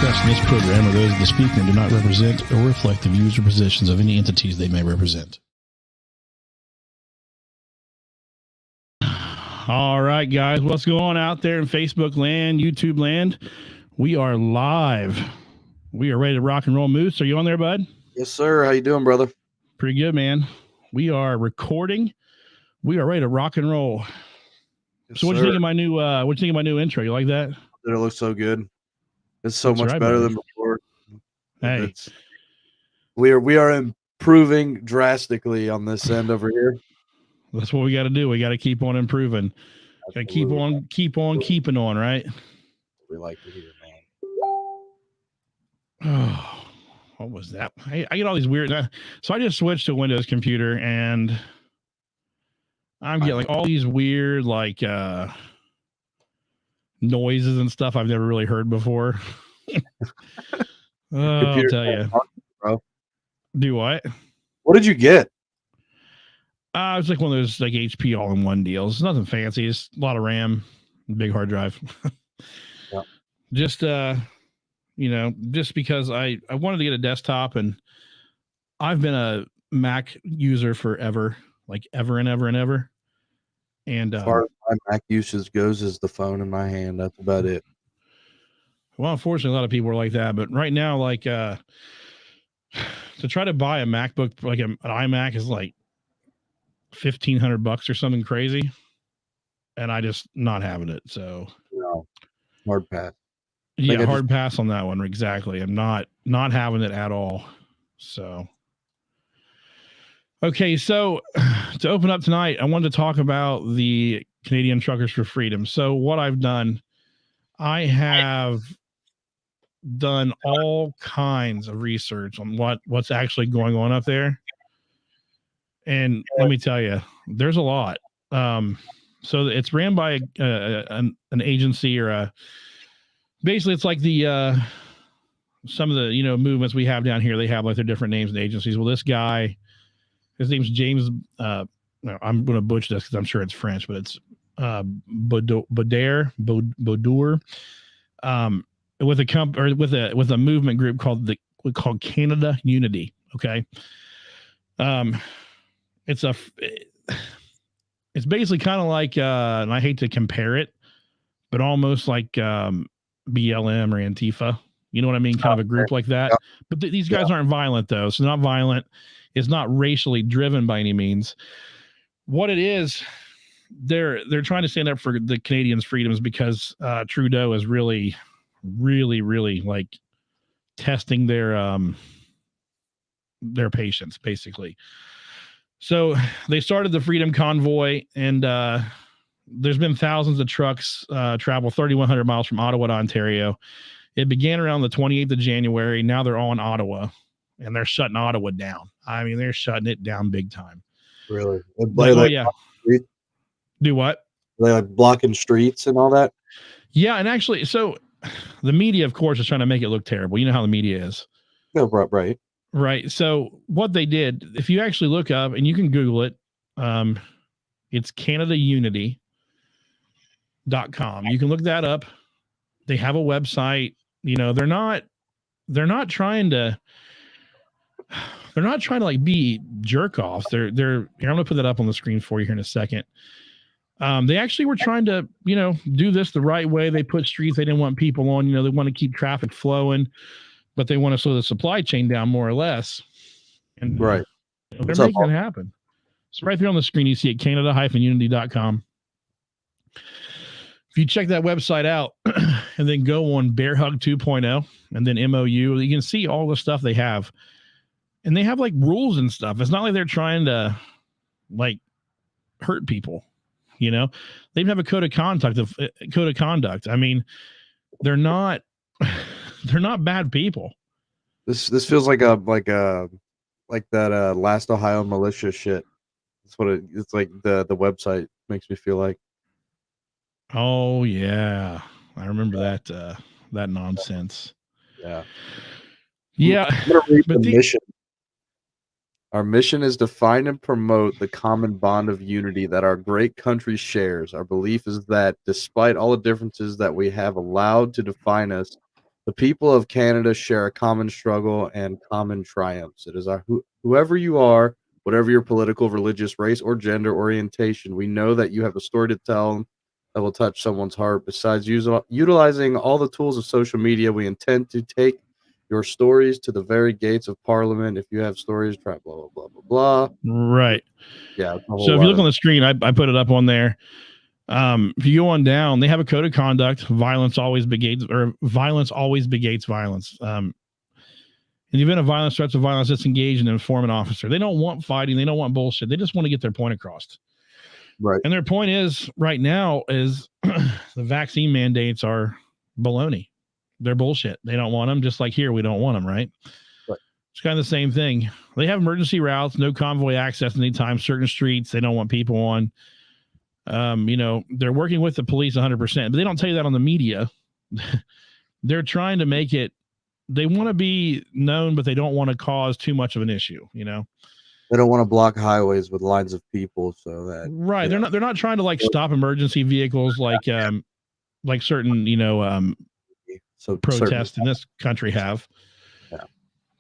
expressed in this program are those of the speaker and do not represent or reflect the views or positions of any entities they may represent. All right, guys, what's going on out there in Facebook land, YouTube land? We are live. We are ready to rock and roll. Moose, are you on there, bud? Yes, sir. How you doing, brother? Pretty good, man. We are recording. We are ready to rock and roll. Yes, so what do you think of my new intro? You like that? It looks so good. It's so That's much right, better buddy. than before. Hey, we are improving drastically on this end over here. That's what we got to do. We got to keep on improving. Got to keep on keeping on, right? We like to hear, man. Oh, what was that? I get all these weird. So I just switched to a Windows computer, and I'm getting like all these weird noises and stuff I've never really heard before. I'll tell you, bro. Do what? What did you get? It's like one of those like HP all-in-one deals. It's nothing fancy. It's a lot of RAM, big hard drive. Yeah. Just just because I wanted to get a desktop, and I've been a Mac user forever, like ever and ever and ever. And as far as my Mac usage goes, is the phone in my hand. That's about it. Well, unfortunately, a lot of people are like that. But right now, like to try to buy a MacBook, like an iMac, is like $1,500 or something crazy, and I just not having it. So no, hard pass. Yeah, hard pass on that one. Exactly. I'm not having it at all. So okay, so to open up tonight, I wanted to talk about the Canadian Truckers for Freedom. So what I've done, I have done all kinds of research on what's actually going on up there. And let me tell you, there's a lot. So it's ran by an agency or basically it's like the some of the movements we have down here. They have like their different names and agencies. Well, this guy, his name's James. I'm going to butcher this because I'm sure it's French, but it's Baudour. With a movement group called Canada Unity. Okay. It's basically kind of like, and I hate to compare it, but almost like BLM or Antifa. You know what I mean? Kind of a group like that. But these guys aren't violent, though. So not violent. It's not racially driven by any means. What it is, they're trying to stand up for the Canadians' freedoms because Trudeau is really, really, really like testing their patience, basically. So they started the Freedom Convoy, and there's been thousands of trucks travel 3,100 miles from Ottawa to Ontario. It began around the 28th of January. Now they're all in Ottawa, and they're shutting Ottawa down. I mean, they're shutting it down big time. Really? Yeah. Do what? They like blocking streets and all that? Yeah, and actually, so the media, of course, is trying to make it look terrible. You know how the media is. No, right. Right. So what they did, if you actually look up, and you can Google it, it's CanadaUnity.com. You can look that up. They have a website. They're not trying to like be jerk offs. They're here, I'm gonna put that up on the screen for you here in a second. They actually were trying to, do this the right way. They put streets they didn't want people on. They want to keep traffic flowing, but they want to slow the supply chain down more or less. And right. They're making it happen. So right there on the screen, you see it, Canada-Unity.com. If you check that website out and then go on Bear Hug 2.0 and then MOU, you can see all the stuff they have. And they have like rules and stuff. It's not like they're trying to like hurt people. They even have a code of conduct. I mean, they're not bad people. This feels like that last Ohio militia shit. That's what it's like. The website makes me feel like. Oh yeah, I remember that nonsense. Yeah. I'm gonna read the mission. Our mission is to find and promote the common bond of unity that our great country shares. Our belief is that despite all the differences that we have allowed to define us, The people of Canada share a common struggle and common triumphs. It is our whoever you are, whatever your political, religious, race, or gender orientation, we know that you have a story to tell that will touch someone's heart. Besides utilizing all the tools of social media, we intend to take your stories to the very gates of Parliament. If you have stories, try blah, blah, blah, blah, blah. Right. Yeah. So if you look on the screen, I put it up on there. If you go on down, they have a code of conduct. Violence always begates violence. In the event of violence, threats of violence, disengage and inform an officer. They don't want fighting. They don't want bullshit. They just want to get their point across. Right. And their point is right now is the vaccine mandates are baloney. They're bullshit. They don't want them. Just like here, we don't want them. Right. It's kind of the same thing. They have emergency routes, no convoy access anytime, certain streets they don't want people on. They're working with the police 100%, but they don't tell you that on the media. They're trying to make it, they want to be known, but they don't want to cause too much of an issue, They don't want to block highways with lines of people so that right. They're not trying to like stop emergency vehicles like certain, protests in this country have. Yeah.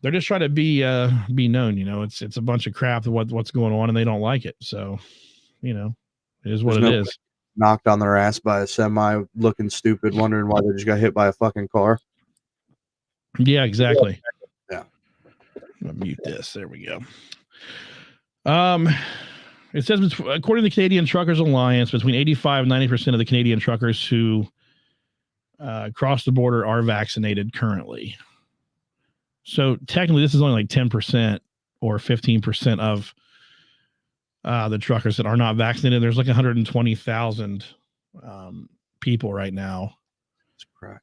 They're just trying to be known, it's a bunch of crap what's going on and they don't like it. So, it is what it is. Knocked on their ass by a semi, looking stupid, wondering why they just got hit by a fucking car. Yeah, exactly. Yeah. I'll mute this. There we go. It says, according to the Canadian Truckers Alliance, between 85 and 90% of the Canadian truckers who cross the border are vaccinated currently. So technically, this is only like 10% or 15% of the truckers that are not vaccinated. There's like 120,000 people right now,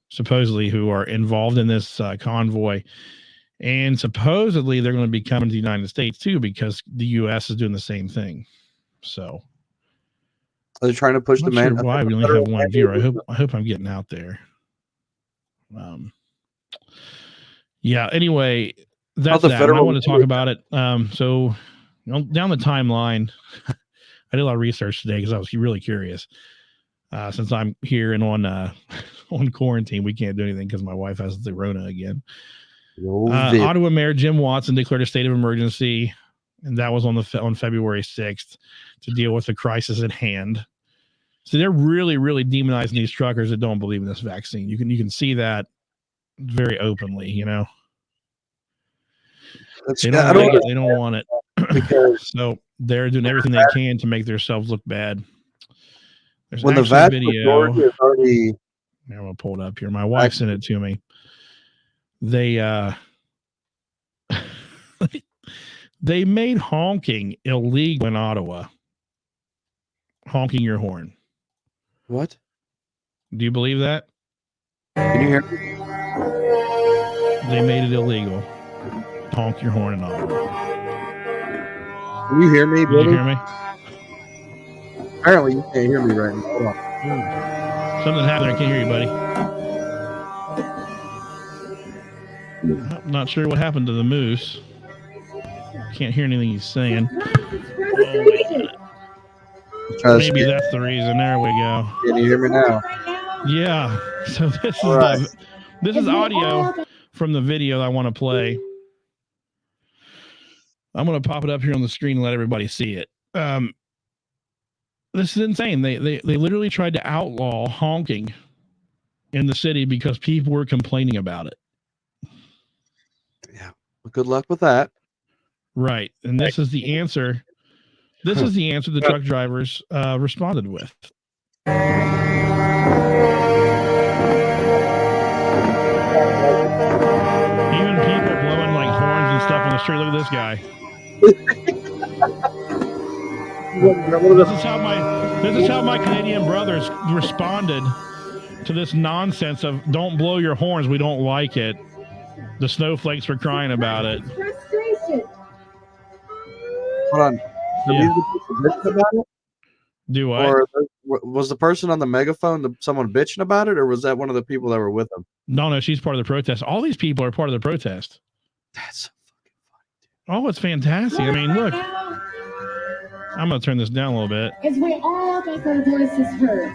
supposedly, who are involved in this convoy. And supposedly they're going to be coming to the United States too, because the U.S. is doing the same thing. So are they trying to push the man? Why we only have one viewer? I hope I'm getting out there. Yeah. Anyway, that's that. I want to talk about it. So down the timeline, I did a lot of research today because I was really curious. Since I'm here and on quarantine, we can't do anything because my wife has the Rona again. Ottawa Mayor Jim Watson declared a state of emergency, and that was on February 6th to deal with the crisis at hand. So they're really, really demonizing these truckers that don't believe in this vaccine. You can see that very openly, They don't like it. They don't want it. So they're doing everything they can to make themselves look bad. There's when the vast video is already, I'm gonna pull it up here. My wife sent it to me. They they made honking illegal in Ottawa. Honking your horn. What? Do you believe that? Can you hear me? They made it illegal. Honk your horn in Ottawa. Can you hear me, Billy? Can you hear me? Apparently you can't hear me right now. Hold on. Something happened. I can't hear you, buddy. I'm not sure what happened to the moose. Can't hear anything he's saying. Maybe that's the reason. There we go. Can you hear me now? Yeah. So this is audio from the video I want to play. I'm going to pop it up here on the screen and let everybody see it. This is insane. They literally tried to outlaw honking in the city because people were complaining about it. Yeah. Well, good luck with that. Right. And this is the answer. This is the answer the truck drivers responded with. Even people blowing like horns and stuff on the street. Look at this guy. This is how my Canadian brothers responded to this nonsense of don't blow your horns. We don't like it. The snowflakes were crying about it. Hold on. Yeah. Do I? Or was the person on the megaphone someone bitching about it, or was that one of the people that were with them? No, she's part of the protest. All these people are part of the protest. That's so fucking funny. Oh, it's fantastic. I mean, look. I'm going to turn this down a little bit. As we all make our voices heard.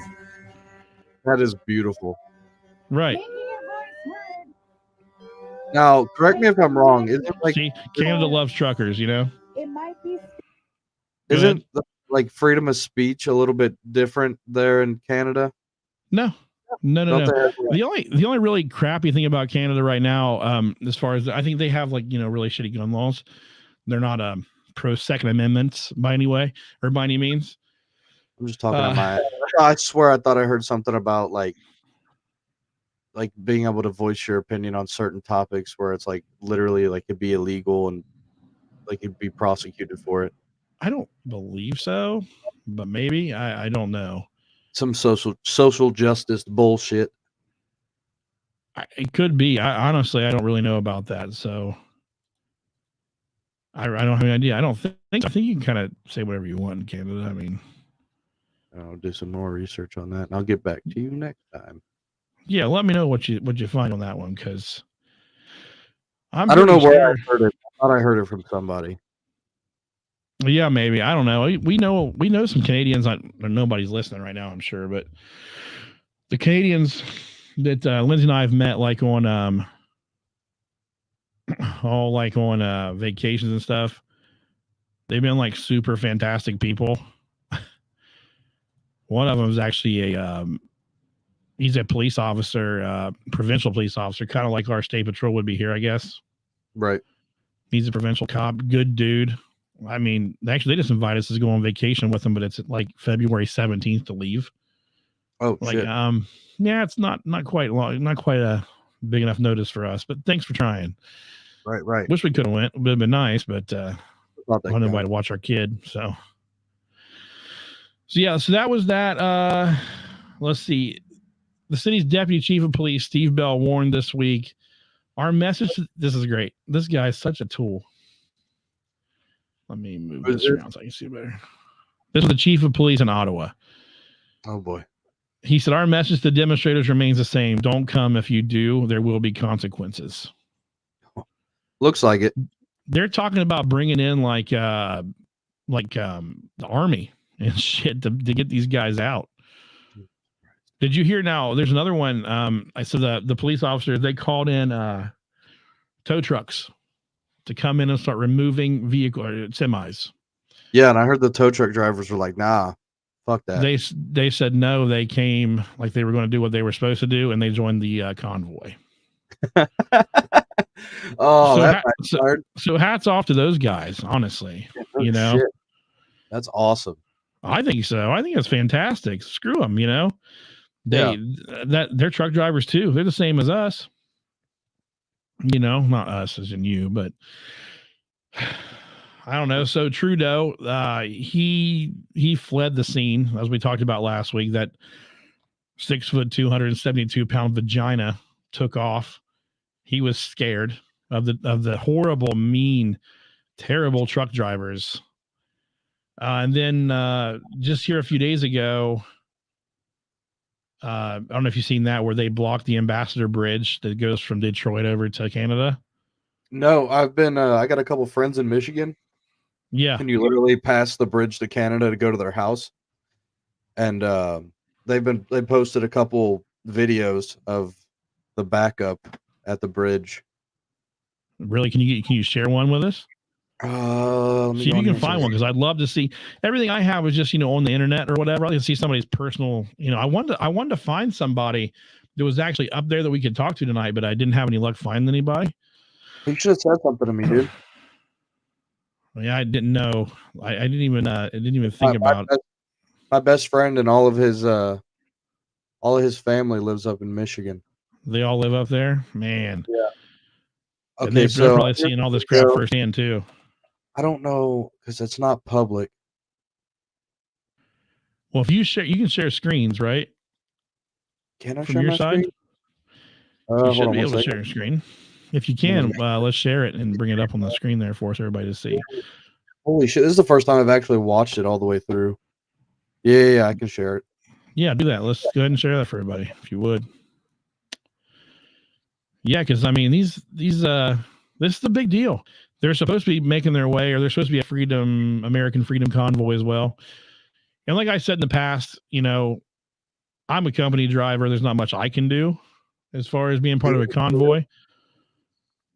That is beautiful. Right. Now, correct me if I'm wrong. Isn't like See, Canada loves truckers, you know? It might be. isn't the, like freedom of speech a little bit different there in Canada? No. No. Don't they have, The only really crappy thing about Canada right now, as far as I think they have like, really shitty gun laws. They're not pro Second Amendments by any way or by any means. I'm just talking about my. I swear I thought I heard something about like being able to voice your opinion on certain topics where it's like literally like it'd be illegal and like you'd be prosecuted for it. I don't believe so, but maybe I don't know. Some social justice bullshit. It could be. Honestly, I don't really know about that, so I don't have any idea. I think you can kind of say whatever you want in Canada. I mean, I'll do some more research on that, and I'll get back to you next time. Yeah, let me know what you find on that one, because I don't know where I heard it. I thought I heard it from somebody. Yeah, maybe. I don't know. We know some Canadians. Nobody's listening right now, I'm sure, but the Canadians that Lindsay and I have met, like on all like on vacations and stuff, they've been like super fantastic people. One of them is actually he's a police officer, provincial police officer, kind of like our state patrol would be here, I guess. Right. He's a provincial cop, good dude. I mean, actually, they just invited us to go on vacation with them, but it's like February 17th to leave. Oh, like, shit. Yeah, it's not quite long, not quite a big enough notice for us, but thanks for trying. Right. Wish we could have went. It would have been nice, but I wanted nobody to watch our kid. So yeah, so that was that. Let's see. The city's deputy chief of police, Steve Bell, warned this week. Our message, this is great. This guy is such a tool. Let me move this around so I can see better. This is the chief of police in Ottawa. Oh, boy. He said, our message to demonstrators remains the same. Don't come. If you do, there will be consequences. Looks like it. They're talking about bringing in like the army and shit to get these guys out. Did you hear now? There's another one. I said the police officers, they called in tow trucks to come in and start removing vehicle or semis. Yeah, and I heard the tow truck drivers were like, "Nah, fuck that." They said no. They came like they were going to do what they were supposed to do, and they joined the convoy. Oh, so hats off to those guys. Honestly, shit. That's awesome. I think so. I think it's fantastic. Screw them. They're truck drivers too. They're the same as us. Not us as in you, but I don't know. So Trudeau, he fled the scene, as we talked about last week. That 6 foot, 272-pound vagina took off. He was scared of the horrible, mean, terrible truck drivers. And then just here a few days ago, I don't know if you've seen that, where they blocked the Ambassador Bridge that goes from Detroit over to Canada. No, I've been. I got a couple friends in Michigan. Yeah, and you literally pass the bridge to Canada to go to their house, and they posted a couple videos of the backup at the bridge. Really? Can you share one with us? See if you can find one, because I'd love to see. Everything I have is just on the internet or whatever. I can see somebody's personal. I wanted to find somebody that was actually up there that we could talk to tonight, but I didn't have any luck finding anybody. You should have said something to me, dude. Yeah, I didn't know. I didn't even think about. My best friend and all of his family lives up in Michigan. They all live up there, man. Yeah. Okay, so they're probably seeing all this crap firsthand too. I don't know, because it's not public. Well, if you share, you can share screens, right? Can I from share your my side? Screen? You should be able to share your screen. If you can, let's share it and bring it up on the screen there for us, everybody to see. Holy shit! This is the first time I've actually watched it all the way through. Yeah, I can share it. Yeah, do that. Let's go ahead and share that for everybody, if you would. Yeah, because I mean, this is the big deal. They're supposed to be making their way, or they're supposed to be a American freedom convoy as well. And like I said in the past, I'm a company driver. There's not much I can do as far as being part of a convoy.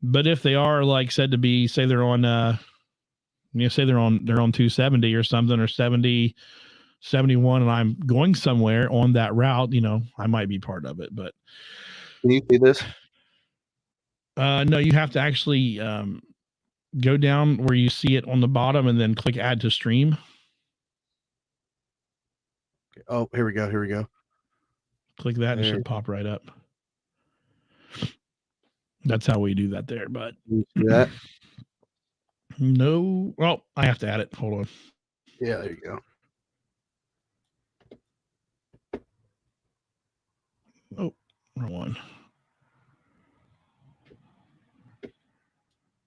But if they are like said to be, say they're on, say they're on 270 or something, or 70, 71, and I'm going somewhere on that route, I might be part of it. But can you see this? No, you have to actually go down where you see it on the bottom and then click add to stream. Okay. Oh, here we go. Here we go. Click that and it should pop right up. That's how we do that there. But you see that? No. Well, I have to add it. Hold on. Yeah, there you go. Oh, wrong one.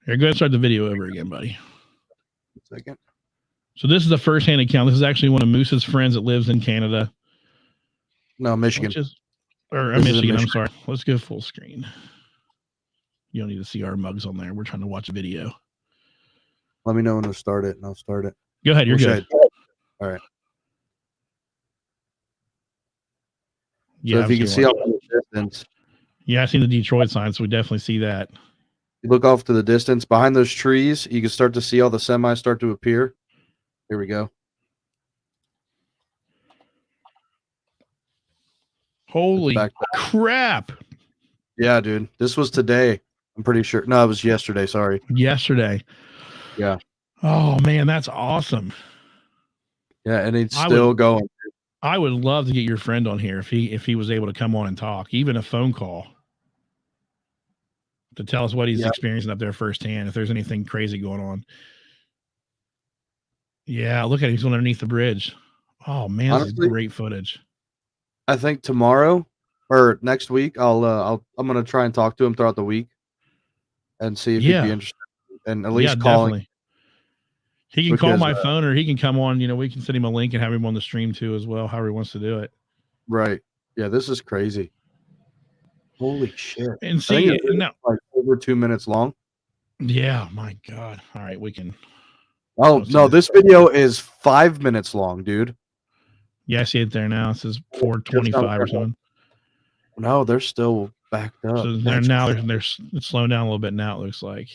Here, go ahead and start the video over again, buddy. A second. So this is a first-hand account. This is actually one of Moose's friends that lives in Canada. No, Michigan. Michigan. I'm sorry. Let's go full screen. You don't need to see our mugs on there. We're trying to watch a video. Let me know when to start it, and I'll start it. Go ahead. You're good. All right. Yeah, so if you can see off in the distance. Yeah, I seen the Detroit sign, so we definitely see that. You look off to the distance. Behind those trees, you can start to see all the semis start to appear. Here we go. Holy crap. Yeah, dude. This was today. I'm pretty sure. No, it was yesterday. Sorry. Yesterday. Yeah. Oh, man, that's awesome. Yeah, and it's still going. I would love to get your friend on here if he was able to come on and talk, even a phone call, to tell us what he's experiencing up there firsthand, if there's anything crazy going on. Yeah, look at it. He's underneath the bridge. Oh, man, honestly, this is great footage. I think tomorrow or next week, I'm gonna try and talk to him throughout the week and see if he'd be interested, and at least calling. Definitely. He can call my phone, or he can come on. We can send him a link and have him on the stream too, as well. However he wants to do it. Right. Yeah, this is crazy. Holy shit! And see, now like over 2 minutes long. Yeah, my God. All right, we can. Oh no, this video is 5 minutes long, dude. Yeah, I see it there now. It says 4:25 or something. No, they're still backed up. So they're slowing down a little bit now. It looks like.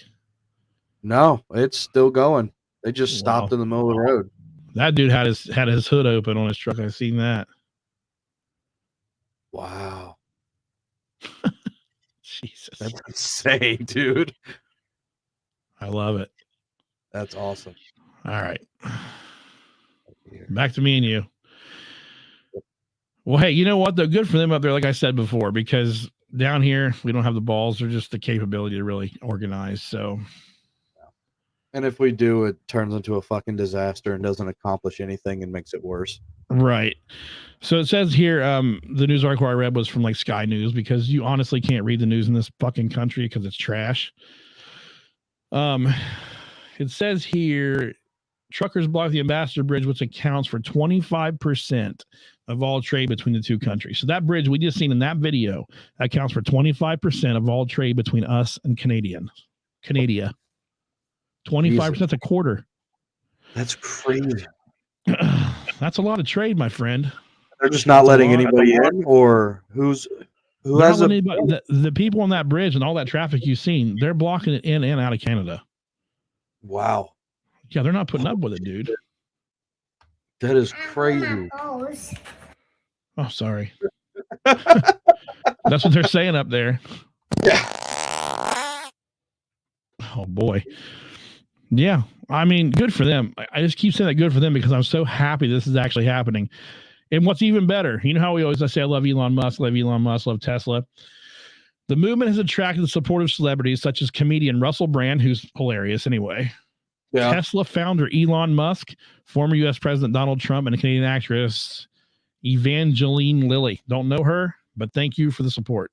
No, it's still going. They just stopped in the middle of the road. That dude had his hood open on his truck. I've seen that. Wow. Jesus. That's insane, dude. I love it. That's awesome. All right. Back to me and you. Well, hey, you know what? They're good for them up there, like I said before, because down here we don't have the balls or just the capability to really organize. So. And if we do, it turns into a fucking disaster and doesn't accomplish anything and makes it worse. Right. So it says here, the news article I read was from like Sky News, because you honestly can't read the news in this fucking country because it's trash. It says here, truckers block the Ambassador Bridge, which accounts for 25% of all trade between the two countries. So that bridge we just seen in that video accounts for 25% of all trade between us and Canada. 25%, that's a quarter. That's crazy. That's a lot of trade, my friend. They're just not letting anybody in, or who has the people on that bridge and all that traffic you've seen, they're blocking it in and out of Canada. Wow. Yeah, they're not putting up with it, dude. That is crazy. Oh, sorry. That's what they're saying up there. Yeah. Oh boy. Yeah, I mean, good for them. I just keep saying that good for them because I'm so happy this is actually happening. And what's even better, you know how I say I love Elon Musk, love Tesla. The movement has attracted the support of celebrities such as comedian Russell Brand, who's hilarious anyway. Yeah. Tesla founder Elon Musk, former U.S. President Donald Trump, and a Canadian actress Evangeline Lilly. Don't know her, but thank you for the support.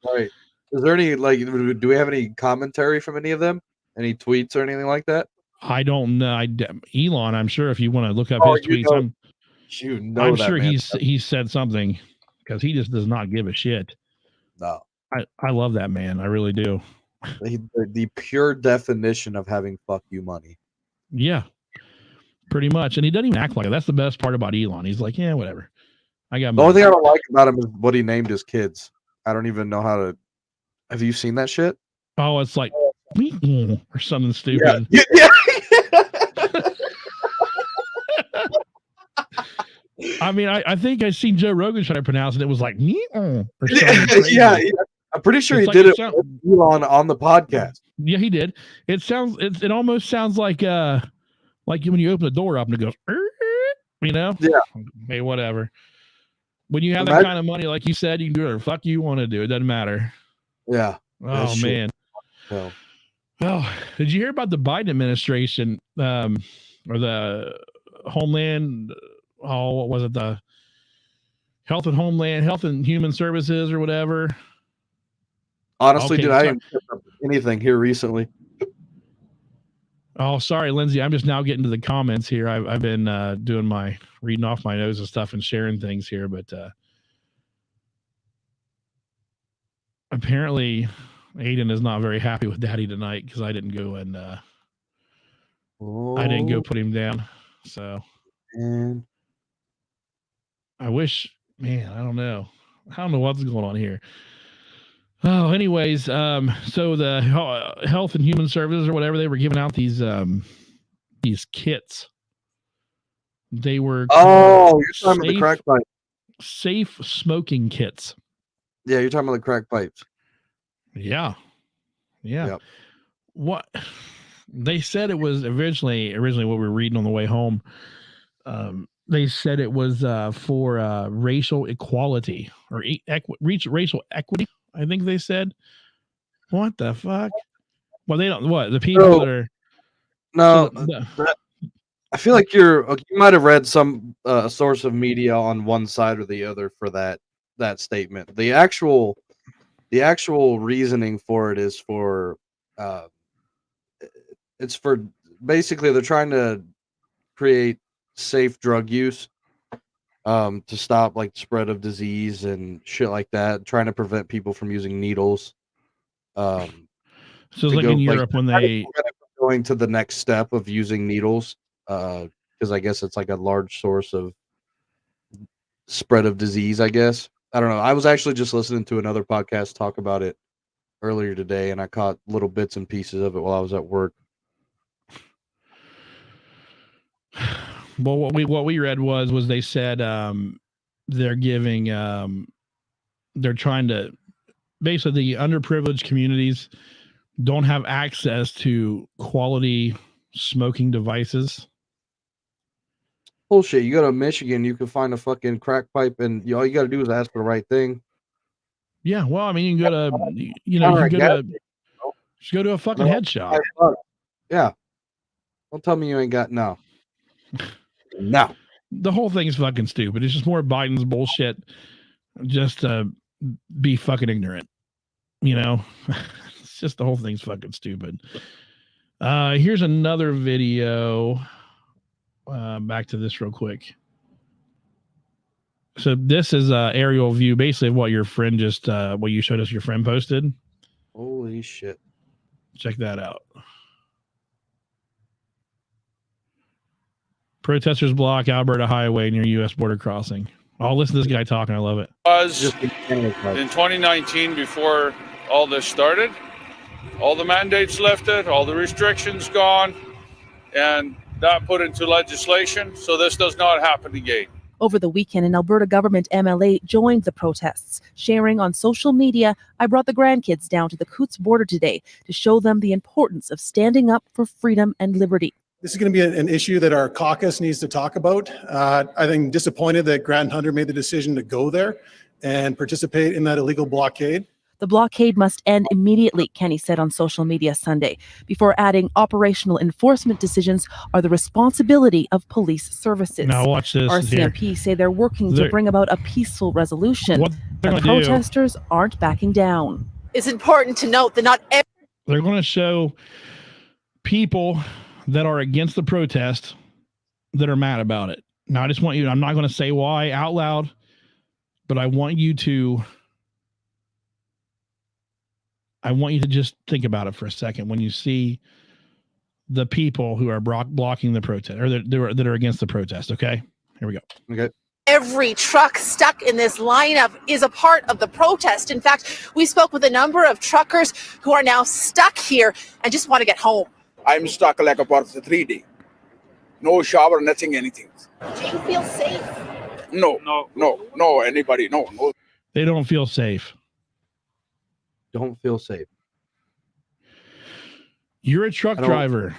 Right. Is there any, do we have any commentary from any of them? Any tweets or anything like that? I don't know. Elon, I'm sure if you want to look up his tweets, I'm sure he's said something, because he just does not give a shit. No. I love that man. I really do. The pure definition of having fuck you money. Yeah, pretty much. And he doesn't even act like it. That's the best part about Elon. He's like, yeah, whatever. I got the only thing I don't like about him is what he named his kids. I don't even know how to. Have you seen that shit? Oh, it's like or something stupid. Yeah. I mean, I think I seen Joe Rogan try to pronounce it. It was like or something crazy. Yeah. I'm pretty sure It's he like did it with Elon on the podcast. Yeah, he did. It almost sounds like when you open the door up and it goes, you know? Yeah. Hey, whatever. When you have that kind of money, like you said, you can do whatever the fuck you want to do. It doesn't matter. Yeah. Oh man. Hell. Well, did you hear about the Biden administration, or the Homeland? Oh, what was it? The Health and Human Services, or whatever. Honestly, dude, I didn't pick up anything here recently. Oh, sorry, Lindsay. I'm just now getting to the comments here. I've been doing my reading off my nose and stuff and sharing things here, but apparently Aiden is not very happy with Daddy tonight because I didn't go and I didn't go put him down. So I wish, man, I don't know what's going on here. Oh, anyways, so the Health and Human Services or whatever, they were giving out these kits. They were you're talking about the crack pipe. Safe smoking kits. Yeah, you're talking about the crack pipes. Yeah. Yep. What they said it was originally what we were reading on the way home. They said it was for racial equality or racial equity. I think they said. What the fuck? Well, they don't. What the people that are? No, I feel like you might have read some source of media on one side or the other for that statement. The actual reasoning for it is for it's for basically they're trying to create safe drug use to stop like spread of disease and shit like that, trying to prevent people from using needles. So it's like in Europe when they going to the next step of using needles, because I guess it's like a large source of spread of disease, I guess. I don't know. I was actually just listening to another podcast talk about it earlier today, and I caught little bits and pieces of it while I was at work. Well, what we read was they said they're giving they're trying to basically the underprivileged communities don't have access to quality smoking devices. Bullshit. You go to Michigan, you can find a fucking crack pipe, and all you got to do is ask for the right thing. Yeah, well, I mean, you can go to, you go to a fucking head shop. Yeah. Don't tell me you ain't got no. The whole thing is fucking stupid. It's just more Biden's bullshit, just to be fucking ignorant. You know, it's just the whole thing's fucking stupid. Here's another video. Back to this real quick. So this is aerial view, basically what your friend just what you showed us your friend posted. Holy shit. Check that out. Protesters block Alberta highway near U.S. border crossing. I'll listen to this guy talking. I love it. In 2019, before all this started, all the mandates lifted, all the restrictions gone, and that put into legislation, so this does not happen again. Over the weekend, an Alberta government MLA joined the protests, sharing on social media, "I brought the grandkids down to the Coutts border today to show them the importance of standing up for freedom and liberty." This is going to be an issue that our caucus needs to talk about. I think disappointed that Grant Hunter made the decision to go there and participate in that illegal blockade. The blockade must end immediately, Kenny said on social media Sunday, before adding operational enforcement decisions are the responsibility of police services. Now watch this. RCMP say they're working to bring about a peaceful resolution. The protesters aren't backing down. It's important to note that not they're going to show people that are against the protest that are mad about it. Now, I just want you, I'm not going to say why out loud, but I want you to just think about it for a second when you see the people who are blocking the protest or that are against the protest. Okay, here we go. Okay. Every truck stuck in this lineup is a part of the protest. In fact, we spoke with a number of truckers who are now stuck here and just want to get home. I'm stuck like about 3 days. No shower, nothing, anything. Do you feel safe? No, anybody, no. They don't feel safe. Don't feel safe. You're a truck driver.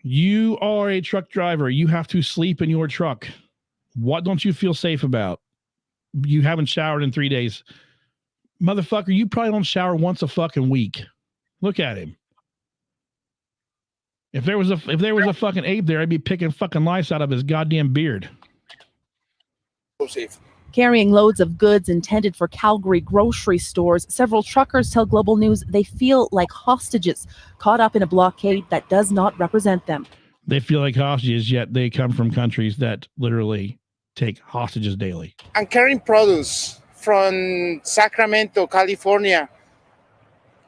You are a truck driver. You have to sleep in your truck. What don't you feel safe about? You haven't showered in 3 days. Motherfucker, you probably don't shower once a fucking week. Look at him. If there was a fucking ape there, I'd be picking fucking lice out of his goddamn beard. So safe. Carrying loads of goods intended for Calgary grocery stores, several truckers tell Global News they feel like hostages caught up in a blockade that does not represent them. They feel like hostages, yet they come from countries that literally take hostages daily. I'm carrying produce from Sacramento, California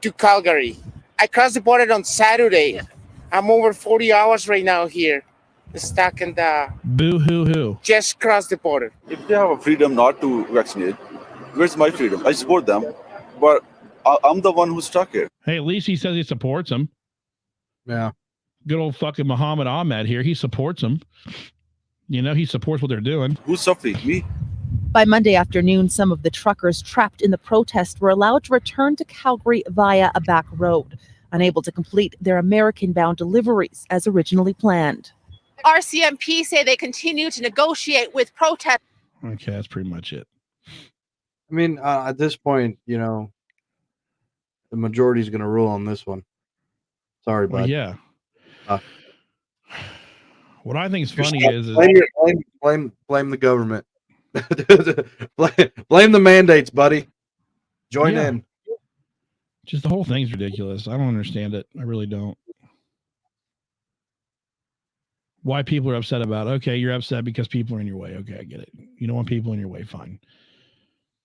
to Calgary. I crossed the border on Saturday. I'm over 40 hours right now here, stuck in the... Boo-hoo-hoo. Just crossed the border. If they have a freedom not to vaccinate, where's my freedom? I support them, but I'm the one who's stuck here. Hey, at least he says he supports them. Yeah. Good old fucking Muhammad Ahmed here. He supports them. You know, he supports what they're doing. Who's suffering? Me? By Monday afternoon, some of the truckers trapped in the protest were allowed to return to Calgary via a back road, unable to complete their American-bound deliveries as originally planned. RCMP say they continue to negotiate with protesters. Okay, that's pretty much it. I mean, at this point, you know, the majority is going to rule on this one. Sorry, bud. Well, yeah. What I think is funny is blame the government. blame the mandates, buddy. Join in. Just the whole thing's ridiculous. I don't understand it. I really don't. Why people are upset about it. Okay, you're upset because people are in your way. Okay, I get it. You don't want people in your way, fine.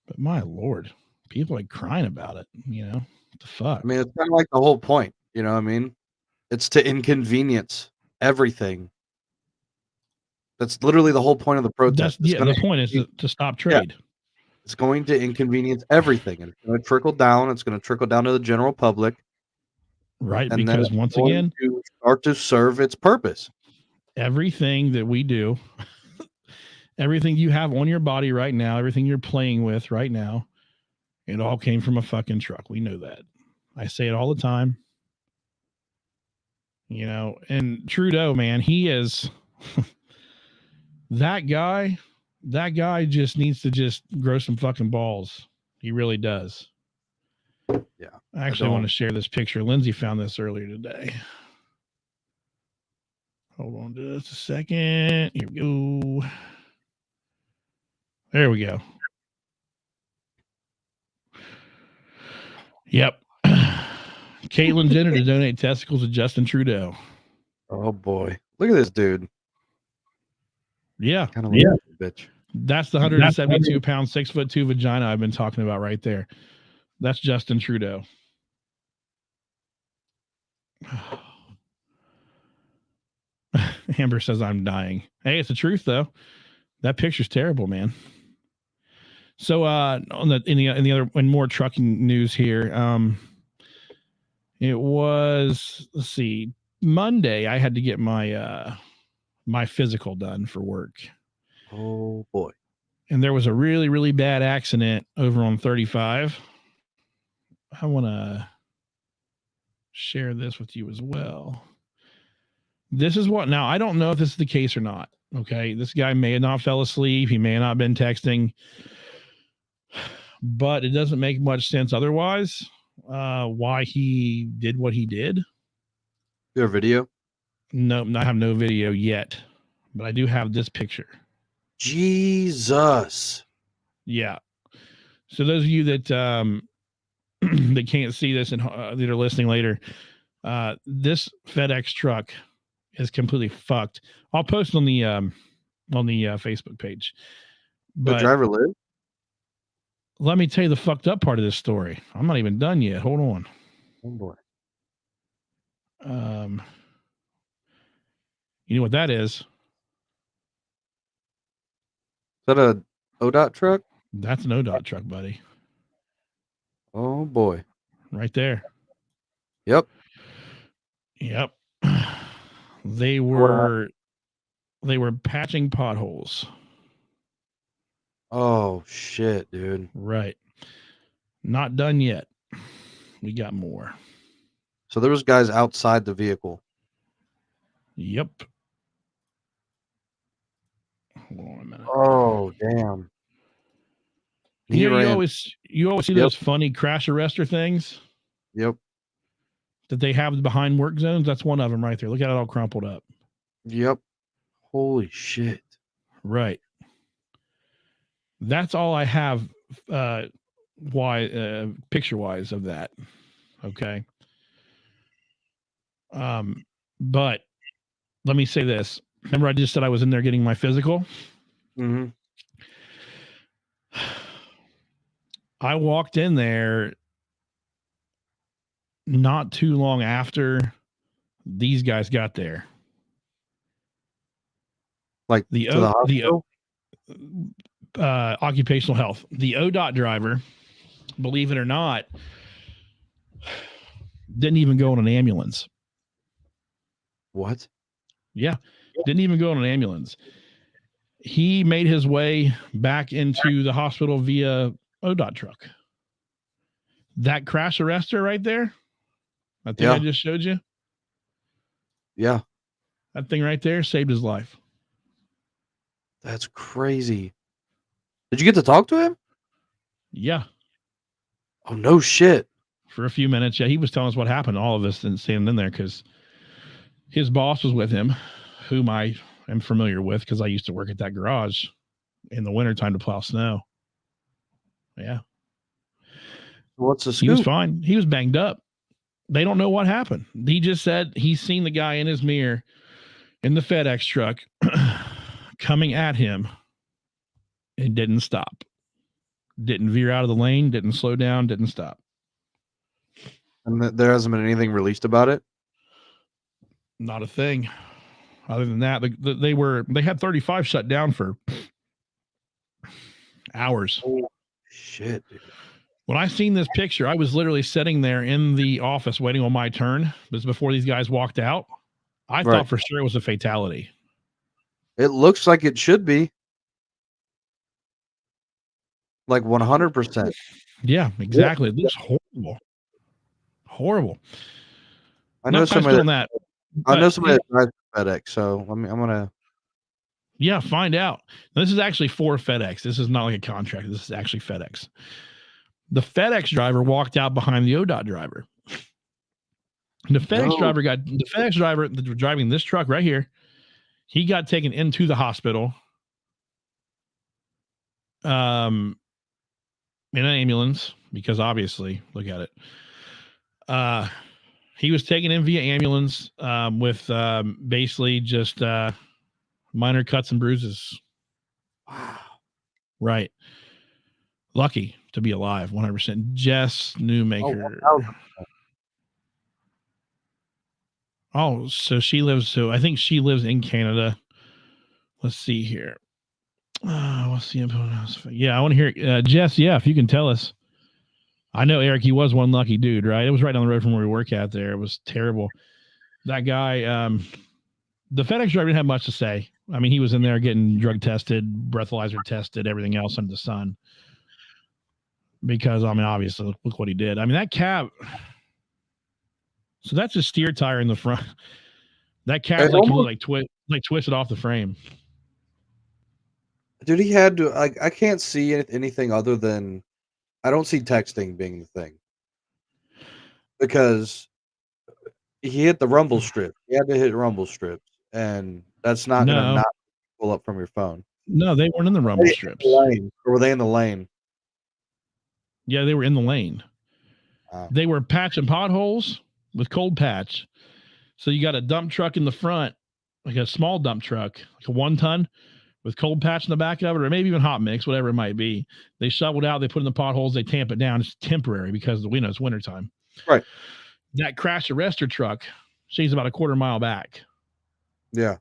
But my Lord, people are like crying about it, you know? What the fuck? I mean, it's kind of like the whole point, you know what I mean? It's to inconvenience everything. That's literally the whole point of the protest. The point is to stop trade. Yeah. It's going to inconvenience everything. And it's going to trickle down. It's going to trickle down to the general public. Right, and because once again, to start to serve its purpose. Everything that we do, everything you have on your body right now, everything you're playing with right now, it all came from a fucking truck. We know that. I say it all the time. You know, and Trudeau, man, he is that guy just needs to just grow some fucking balls. He really does. Yeah. I actually want to share this picture. Lindsay found this earlier today. Hold on just a second. Here we go. There we go. Yep. Caitlyn Jenner to donate testicles to Justin Trudeau. Oh boy. Look at this dude. Yeah. Kind of like a bitch. That's the 172 pound, 6'2" vagina I've been talking about right there. That's Justin Trudeau. Amber says I'm dying. Hey, it's the truth though. That picture's terrible, man. So in more trucking news here, it was, let's see, Monday I had to get my my physical done for work. Oh boy. And there was a really, really bad accident over on 35. I want to share this with you as well. This is what, now I don't know if this is the case or not. Okay. This guy may have not fell asleep. He may have not been texting, but it doesn't make much sense otherwise. Why he did what he did. Your video? No, I have no video yet, but I do have this picture. Jesus. Yeah. So those of you that that can't see this and that are listening later, this FedEx truck is completely fucked. I'll post it on the Facebook page. But the driver lived? Let me tell you the fucked up part of this story. I'm not even done yet. Hold on. Oh boy. You know what that is? Is that a ODOT truck? That's an ODOT truck, buddy. Oh boy. Right there. Yep. Yep. They were patching potholes. Oh shit, dude. Right. Not done yet. We got more. So there was guys outside the vehicle. Yep. Hold on a minute. Oh damn. You always see those funny crash arrestor things. Yep. That they have behind work zones. That's one of them right there. Look at it all crumpled up. Yep. Holy shit. Right. That's all I have picture wise of that. Okay. But let me say this. Remember I just said I was in there getting my physical? Mm-hmm. I walked in there not too long after these guys got there. Like the occupational health. The ODOT driver, believe it or not, didn't even go in an ambulance. What? Yeah, didn't even go in an ambulance. He made his way back into the hospital via ODOT truck. That crash arrestor right there, I think I just showed you. Yeah. That thing right there saved his life. That's crazy. Did you get to talk to him? Yeah. Oh, no shit. For a few minutes. Yeah, he was telling us what happened. All of us and standing in there because his boss was with him, whom I am familiar with because I used to work at that garage in the wintertime to plow snow. Yeah. What's the scoop? He was fine. He was banged up. They don't know what happened. He just said he's seen the guy in his mirror in the FedEx truck coming at him and didn't stop. Didn't veer out of the lane, didn't slow down, didn't stop. And there hasn't been anything released about it? Not a thing. Other than that, they had 35 shut down for hours. Oh, shit, dude. When I seen this picture, I was literally sitting there in the office waiting on my turn. This was before these guys walked out. I thought for sure it was a fatality. It looks like it should be. Like 100%. Yeah, exactly. It looks horrible. Horrible. I know somebody that. I know somebody that drives FedEx, so I'm gonna. Yeah, find out. This is actually for FedEx. This is not like a contract. This is actually FedEx. The FedEx driver walked out behind the ODOT driver. The FedEx driver that was driving this truck right here, he got taken into the hospital. In an ambulance, because obviously, look at it. He was taken in via ambulance with basically just minor cuts and bruises. Wow. Right. Lucky to be alive, 100%. Jess Newmaker. Oh, so she lives. So I think she lives in Canada. Let's see here. What's the info? Yeah, I want to hear Jess. Yeah, if you can tell us. I know Eric. He was one lucky dude, right? It was right down the road from where we work out there. It was terrible. That guy, the FedEx driver didn't have much to say. I mean, he was in there getting drug tested, breathalyzer tested, everything else under the sun. Because I mean, obviously, look what he did. I mean, that cab. So that's a steer tire in the front. That cab's like twisted off the frame. Dude, he had to. I can't see anything other than. I don't see texting being the thing. Because he hit the rumble strip. He had to hit rumble strips. And that's not going to not pull up from your phone. No, they weren't in the rumble strips. Or were they in the lane? Yeah, they were in the lane. Wow. They were patching potholes with cold patch. So you got a dump truck in the front, like a small dump truck, like a 1 ton with cold patch in the back of it, or maybe even hot mix, whatever it might be. They shoveled out, they put in the potholes, they tamp it down. It's temporary because it's wintertime. Right. That crash arrestor truck, she's about a quarter mile back. Yeah.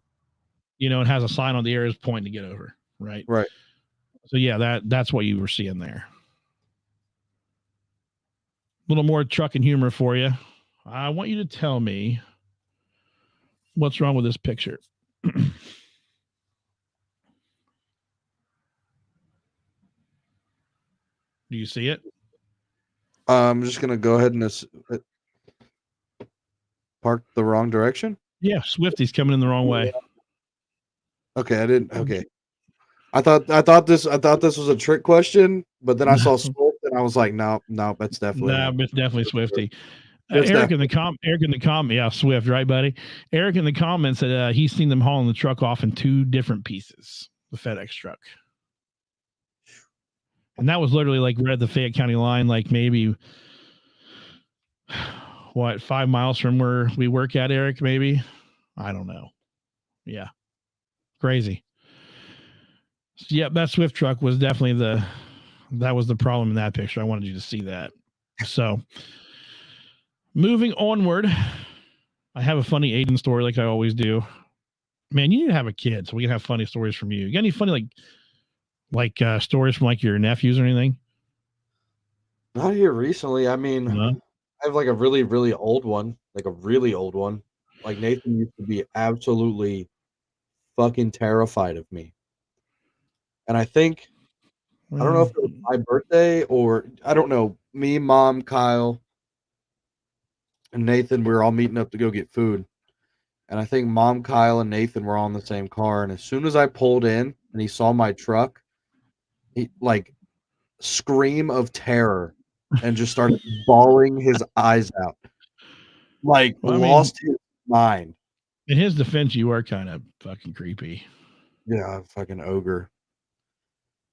You know, it has a sign on the air is pointing to get over. Right. Right. So yeah, that's what you were seeing there. A little more trucking humor for you. I want you to tell me what's wrong with this picture. Do you see it? I'm just gonna go ahead and park the wrong direction. Yeah, Swifty's coming in the wrong way. Okay, I didn't. Okay, I thought this was a trick question, but then I saw Swift and I was like, no, that's definitely it's definitely Swifty. It's Eric in the comment, yeah, Swift, right, buddy? Eric in the comments said he's seen them hauling the truck off in 2 different pieces, the FedEx truck. And that was literally like right at the Fayette County line, like maybe 5 miles from where we work at, Eric, maybe? I don't know. Yeah. Crazy. Yep, that Swift truck was definitely that was the problem in that picture. I wanted you to see that. So moving onward, I have a funny Aiden story like I always do. Man, you need to have a kid so we can have funny stories from you. You got any funny like stories from like your nephews or anything? Not here recently. I mean, No? I have like a really, really old one. Like a really old one. Like Nathan used to be absolutely fucking terrified of me. And I think I don't know if it was my birthday or I don't know. Me, Mom, Kyle, and Nathan, we were all meeting up to go get food. And I think Mom, Kyle, and Nathan were all in the same car. And as soon as I pulled in and he saw my truck, he like scream of terror and just started bawling his eyes out. Like lost his mind. In his defense, you are kind of fucking creepy. Yeah, fucking ogre.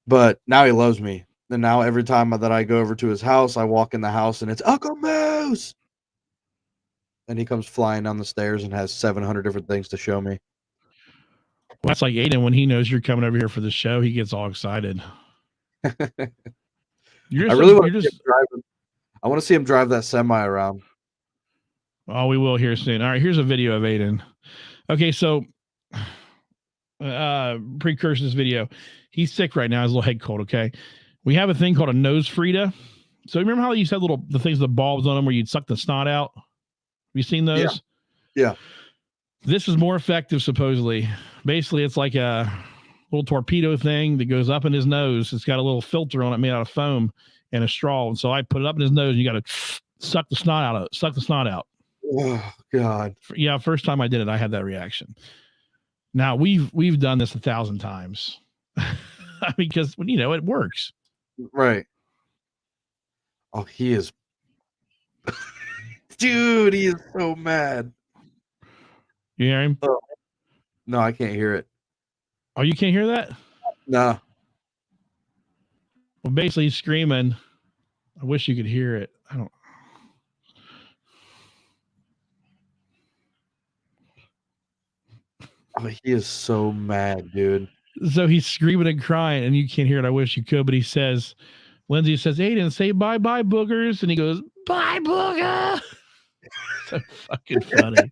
But now he loves me. And now every time that I go over to his house, I walk in the house and it's Uncle Moose. And he comes flying down the stairs and has 700 different things to show me. Well, that's like Aiden when he knows you're coming over here for the show, he gets all excited. I want to see him drive that semi around. Oh, we will here soon. All right, here's a video of Aiden. Okay, so precursor this video. He's sick right now. His little head cold. Okay, we have a thing called a nose Frida. So remember how you said the things, the bulbs on them where you'd suck the snot out? Have you seen those? Yeah. This is more effective, supposedly. Basically, it's like a little torpedo thing that goes up in his nose. It's got a little filter on it made out of foam and a straw. And so I put it up in his nose and you got to suck the snot out of it. Suck the snot out. Oh, God. Yeah, first time I did it, I had that reaction. Now, we've done this 1,000 times. Because, it works. Right. Oh, he is. Dude, he is so mad. You hear him? Oh. No, I can't hear it. Oh, you can't hear that? No. Well, basically, he's screaming. I wish you could hear it. I don't. Oh, he is so mad, dude. So he's screaming and crying, and you can't hear it. I wish you could, but he says, Lindsay says, Aiden, say bye-bye, boogers. And he goes, bye, booger. So fucking funny.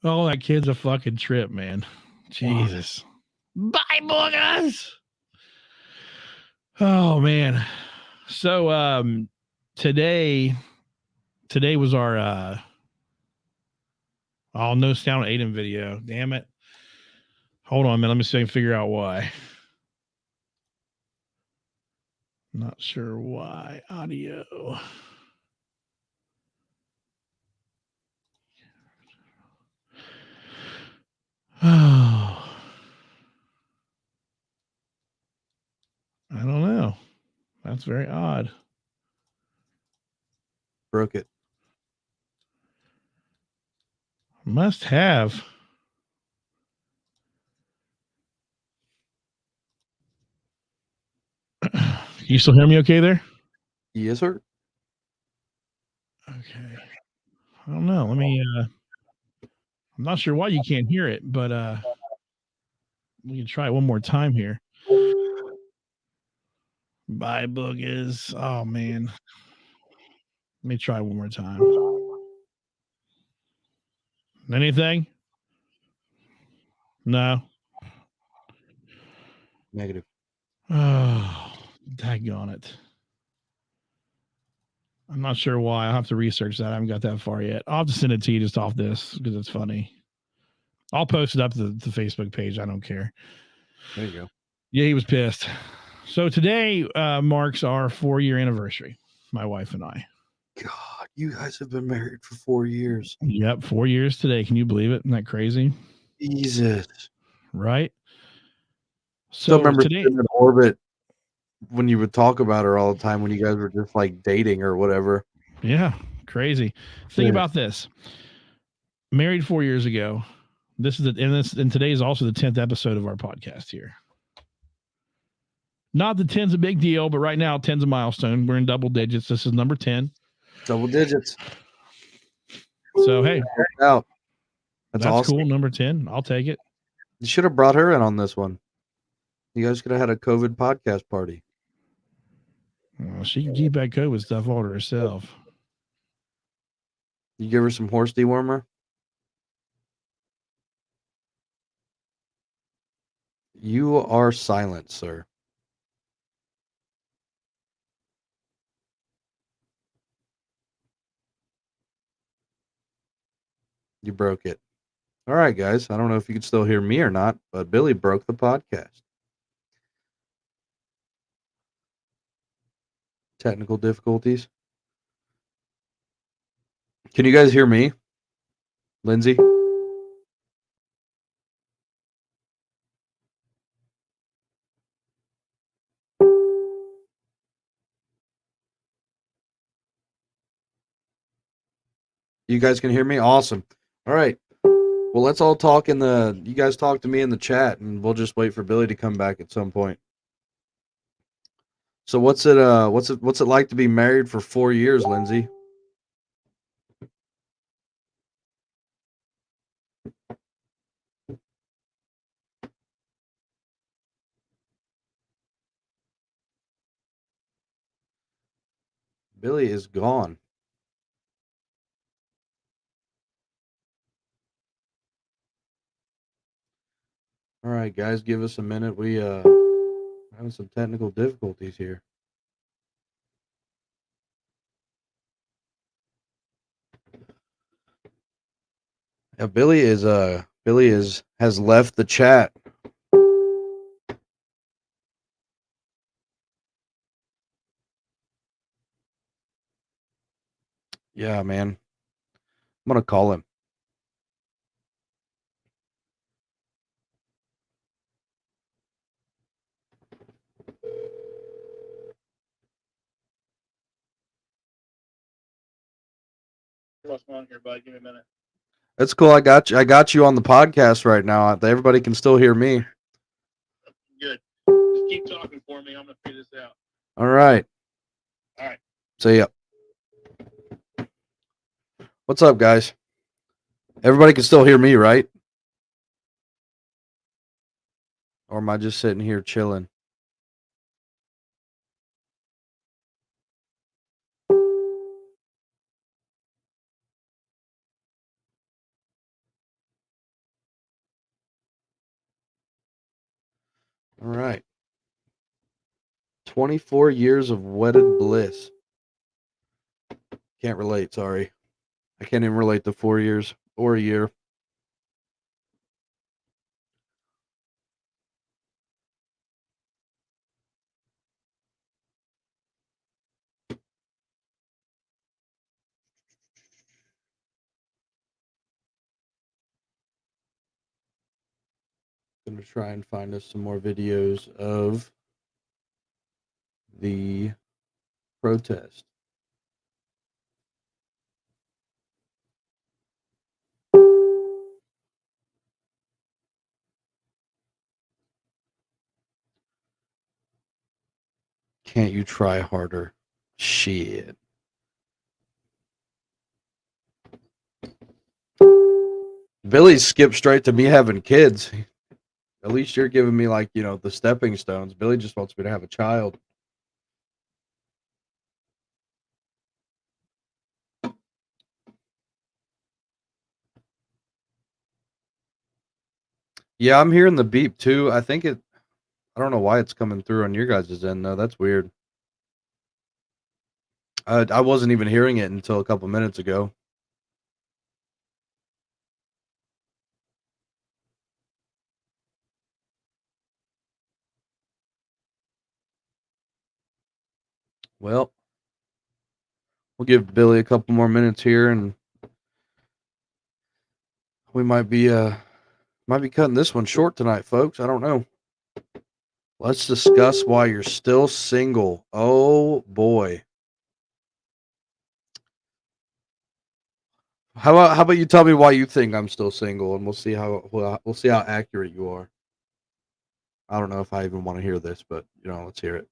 Oh, that kid's a fucking trip, man. Jesus. Bye, boogers. Oh, man. So today was our no sound Aiden video. Damn it. Hold on, man. Let me see if I can figure out why. Not sure why. Audio. Oh. I don't know. That's very odd. Broke it. Must have. You still hear me okay there? Yes, sir. Okay. I don't know. Let me I'm not sure why you can't hear it, but we can try it one more time here. Bye, boogers. Oh man. Let me try one more time. Anything? No. Negative. Oh, daggone it. I'm not sure why. I'll have to research that. I haven't got that far yet. I'll have to send it to you just off this because it's funny. I'll post it up to the Facebook page. I don't care. There you go. Yeah, he was pissed. So today marks our 4-year anniversary, my wife and I. God, you guys have been married for 4 years. Yep, 4 years today. Can you believe it? Isn't that crazy? Jesus. Right? Still So remember today, sitting in orbit when you would talk about her all the time when you guys were just like dating or whatever. yeah, crazy. Think Yeah. about this. Married 4 years ago. This is and today is also the 10th episode of our podcast here. Not that 10's a big deal, but right now 10's a milestone. We're in double digits. This is number 10. Double digits. So hey, Out. that's awesome. cool. Number 10. I'll take it. You should have brought her in on this one. You guys could have had a COVID podcast party. She can keep that COVID stuff all to herself. You give her some horse dewormer? You are silent, sir. You broke it. All right, guys. I don't know if you can still hear me or not, but Billy broke the podcast. Technical difficulties. Can you guys hear me? Lindsay? You guys can hear me? Awesome. All right. Well, let's all talk you guys talk to me in the chat and we'll just wait for Billy to come back at some point. So what's it like to be married for 4 years, Lindsay? Billy is gone. All right, guys, give us a minute. We having some technical difficulties here. Yeah, Billy has left the chat. Yeah, man. I'm gonna call him. What's going on here, bud? Give me a minute. That's cool. I got you on the podcast right now. Everybody can still hear me. Good. Just keep talking for me. I'm gonna figure this out. All right. All right. See ya. What's up, guys? Everybody can still hear me, right? Or am I just sitting here chilling? All right. 24 years of wedded bliss. Can't relate, sorry. I can't even relate to 4 years or a year. I'm going to try and find us some more videos of the protest. Can't you try harder? Shit. Billy skipped straight to me having kids. At least you're giving me, like, the stepping stones. Billy just wants me to have a child. Yeah, I'm hearing the beep too. I think I don't know why it's coming through on your guys' end though. That's weird. I wasn't even hearing it until a couple minutes ago. Well, we'll give Billy a couple more minutes here, and we might be cutting this one short tonight, folks. I don't know. Let's discuss why you're still single. Oh boy. How about you tell me why you think I'm still single, and we'll see how accurate you are. I don't know if I even want to hear this, but let's hear it.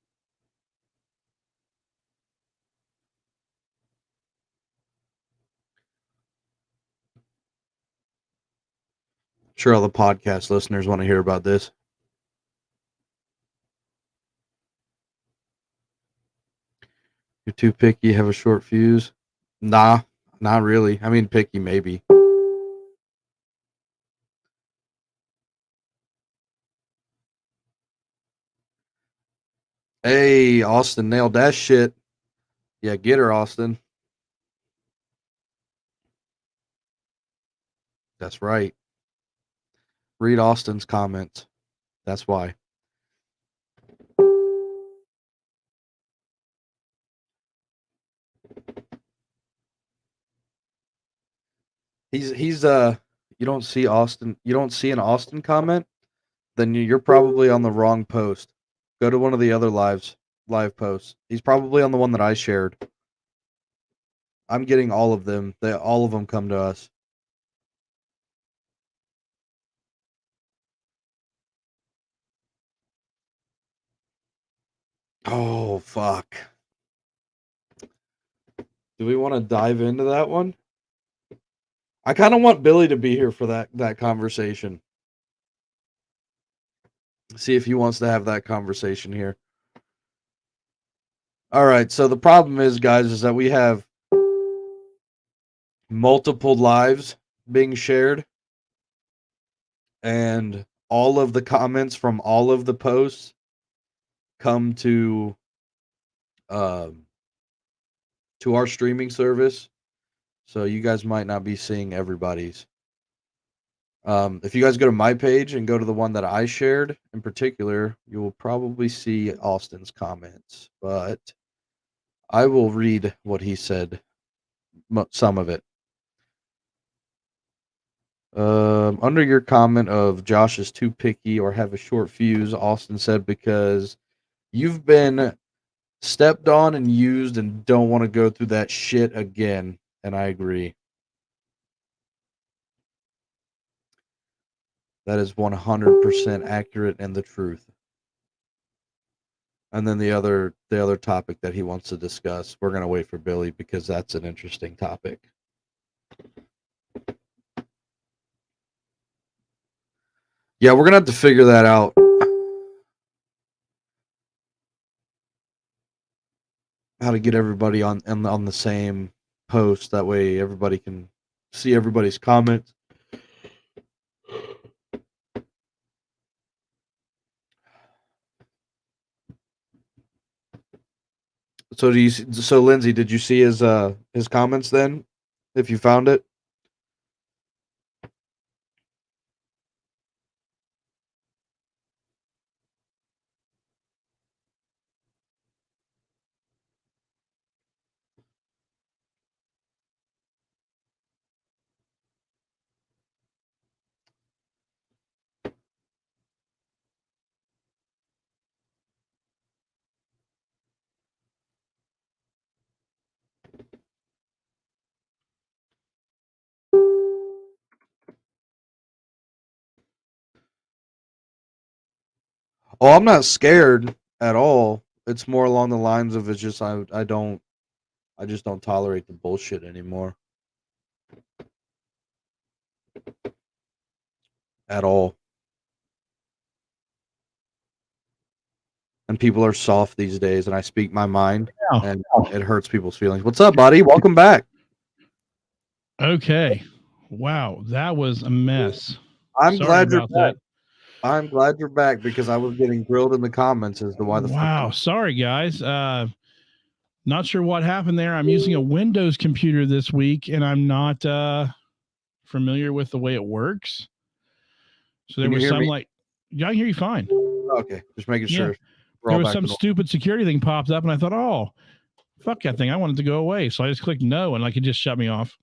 Sure, all the podcast listeners want to hear about this. You're too picky, have a short fuse? Nah, not really. I mean, picky maybe. Hey, Austin nailed that shit. Yeah, get her, Austin. That's right. Read Austin's comments. That's why. He's you don't see an Austin comment, then you're probably on the wrong post. Go to one of the other live posts. He's probably on the one that I shared. I'm getting all of them. All of them come to us. Oh fuck. Do we want to dive into that one? I kind of want Billy to be here for that conversation. See if he wants to have that conversation here. All right, so the problem is, guys, is that we have multiple lives being shared, and all of the comments from all of the posts come to our streaming service. So you guys might not be seeing everybody's. If you guys go to my page and go to the one that I shared in particular, you will probably see Austin's comments, but I will read what he said, some of it. Under your comment of Josh is too picky or have a short fuse, Austin said, because you've been stepped on and used and don't want to go through that shit again. And I agree. That is 100% accurate and the truth. And then the other topic that he wants to discuss, we're going to wait for Billy because that's an interesting topic. Yeah, we're going to have to figure that out. How to get everybody on the same post. That way everybody can see everybody's comments. So Lindsay, did you see his comments then? If you found it? Oh, I'm not scared at all. It's more along the lines of I just don't tolerate the bullshit anymore. At all. And people are soft these days, and I speak my mind, and it hurts people's feelings. What's up, buddy? Welcome back. Okay. Wow, that was a mess. I'm glad you're back. I'm glad you're back because I was getting grilled in the comments as to why the Wow, sorry guys. Not sure what happened there. I'm using a Windows computer this week, and I'm not familiar with the way it works. So there was some like, yeah, I can hear you fine. Okay, just making sure. There was some stupid security thing popped up, and I thought, oh, fuck that thing. I wanted to go away, so I just clicked no, and like it just shut me off.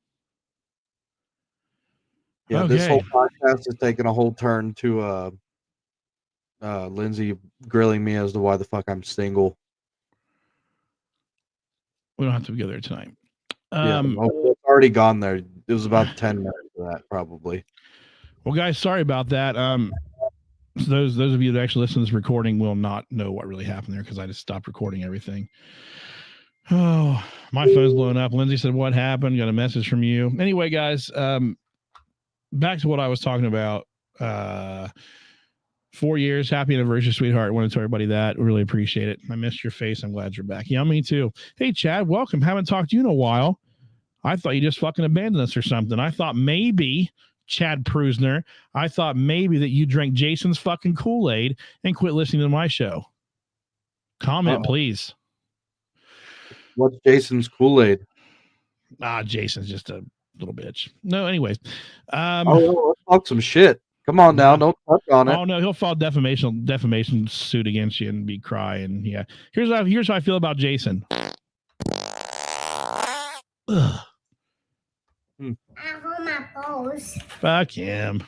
Yeah, this whole podcast is taking a whole turn to Lindsay grilling me as to why the fuck I'm single. We don't have to go there tonight. It's already gone there. It was about 10 minutes of that, probably. Well, guys, sorry about that. Those of you that actually listen to this recording will not know what really happened there because I just stopped recording everything. Oh, my phone's blowing up. Lindsay said, "What happened?" Got a message from you. Anyway, guys, back to what I was talking about. 4 years, happy anniversary, sweetheart. I want to tell everybody that. Really appreciate it. I missed your face. I'm glad you're back. Yeah, me too. Hey, Chad, welcome. Haven't talked to you in a while. I thought you just fucking abandoned us or something. I thought maybe, Chad Prusner, I thought maybe that you drank Jason's fucking Kool-Aid and quit listening to my show. Comment, please. What's Jason's Kool-Aid? Jason's just a little bitch. No, anyways. Let's talk some shit. Come on now, don't touch on it. Oh no, he'll file defamation suit against you and be crying. Yeah. Here's how I feel about Jason. Ugh. Fuck him.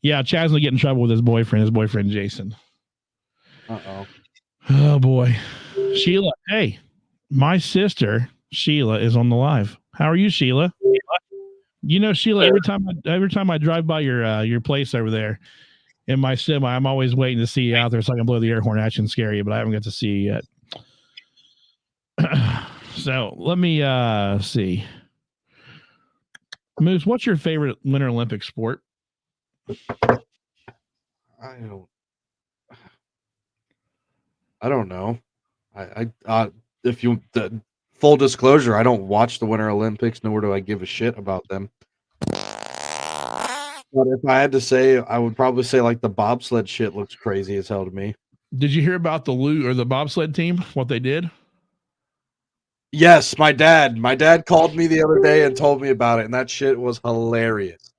Yeah, Chad's gonna get in trouble with his boyfriend Jason. Uh-oh. Oh boy. Sheila, hey, my sister Sheila is on the live. How are you, Sheila? You know, Sheila, every time I drive by your place over there in my semi, I'm always waiting to see you out there so I can blow the air horn at you and scare you, but I haven't got to see you yet. So let me see. Moose, what's your favorite Winter Olympic sport? I don't know. If you full disclosure, I don't watch the Winter Olympics, nor do I give a shit about them. But if I had to say, I would probably say like the bobsled shit looks crazy as hell to me. Did you hear about the bobsled team? What they did? Yes, my dad called me the other day and told me about it, and that shit was hilarious.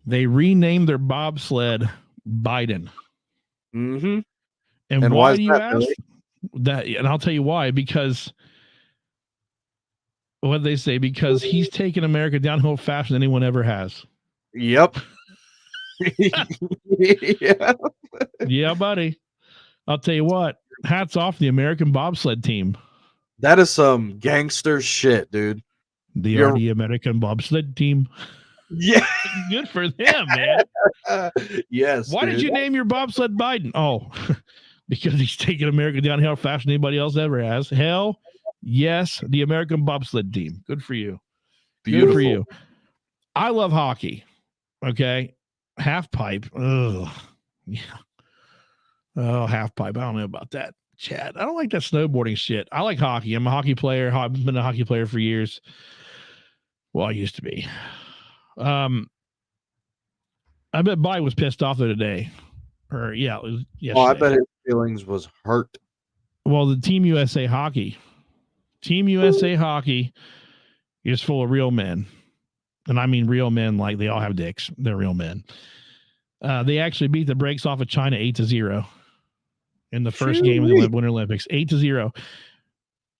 They renamed their bobsled Biden. Mm-hmm. And why do you ask really? That? And I'll tell you why. Because what they say? Because he's taken America downhill faster than anyone ever has. Yep. Yeah, buddy. I'll tell you what. Hats off the American bobsled team. That is some gangster shit, dude. The American bobsled team. Yeah. Good for them, man. Yes. Why did you name your bobsled Biden? Oh, because he's taking America downhill faster than anybody else ever has. Hell, yes, the American bobsled team. Good for you. Beautiful. Good for you. I love hockey. Okay. Half pipe. Ugh. Yeah. Oh, half pipe. I don't know about that, Chad. I don't like that snowboarding shit. I like hockey. I'm a hockey player. I've been a hockey player for years. Well, I used to be. I bet Biden was pissed off today. Or yeah, it was yesterday. Oh, I bet his feelings was hurt. Well, the Team USA hockey is full of real men. And I mean real men like they all have dicks. They're real men. They actually beat the brakes off of China 8-0 in the first game of the Winter Olympics. 8-0.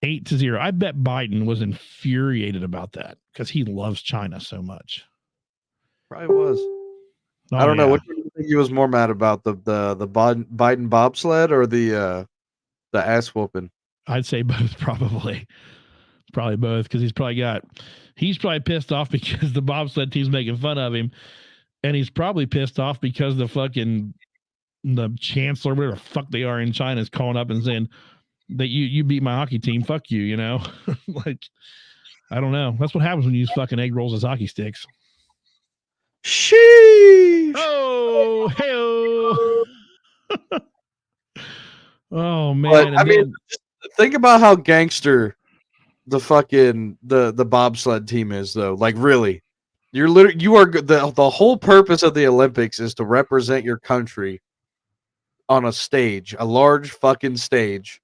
8-0. I bet Biden was infuriated about that because he loves China so much. Probably was. Oh, I don't know. What do you think he was more mad about? The Biden bobsled or the ass whooping? I'd say both, probably. Probably both, because he's probably pissed off because the bobsled team's making fun of him. And he's probably pissed off because the chancellor, whatever the fuck they are in China, is calling up and saying that you beat my hockey team. Fuck you, you know? Like, I don't know. That's what happens when you use fucking egg rolls as hockey sticks. Sheesh. Oh, hey. Oh, man. But, I mean, think about how gangster the fucking the bobsled team is, though. Like, really. You are the whole purpose of the Olympics is to represent your country on a stage, a large fucking stage,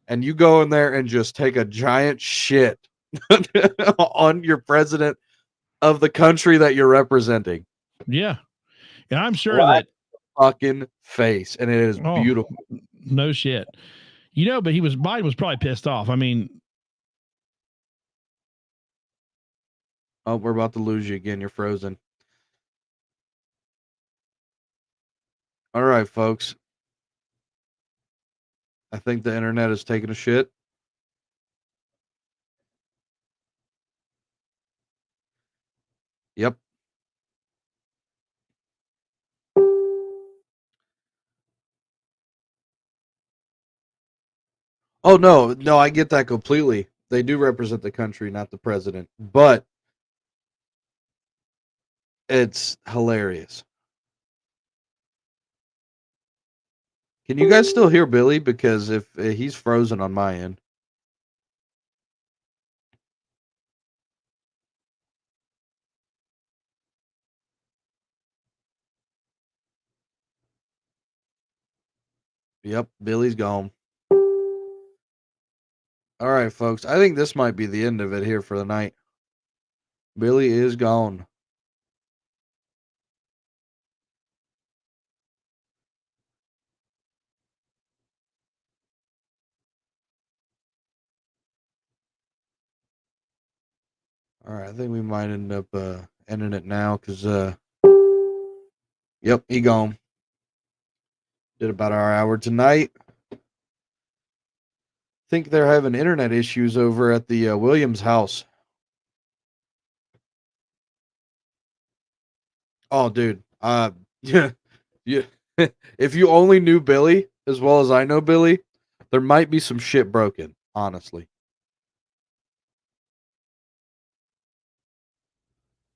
and you go in there and just take a giant shit on your president of the country that you're representing. Yeah. And I'm sure Flat that fucking face, and it is beautiful. No shit. You know, but Biden was probably pissed off. I mean, oh, we're about to lose you again. You're frozen. All right, folks. I think the internet is taking a shit. Yep. Oh, no, I get that completely. They do represent the country, not the president. But it's hilarious. Can you guys still hear Billy? Because if he's frozen on my end. Yep, Billy's gone. All right, folks. I think this might be the end of it here for the night. Billy is gone. All right, I think we might end up ending it now because, yep, he gone. Did about our hour tonight. Think they're having internet issues over at the Williams house. Oh, dude. Yeah. If you only knew Billy as well as I know Billy, there might be some shit broken, honestly.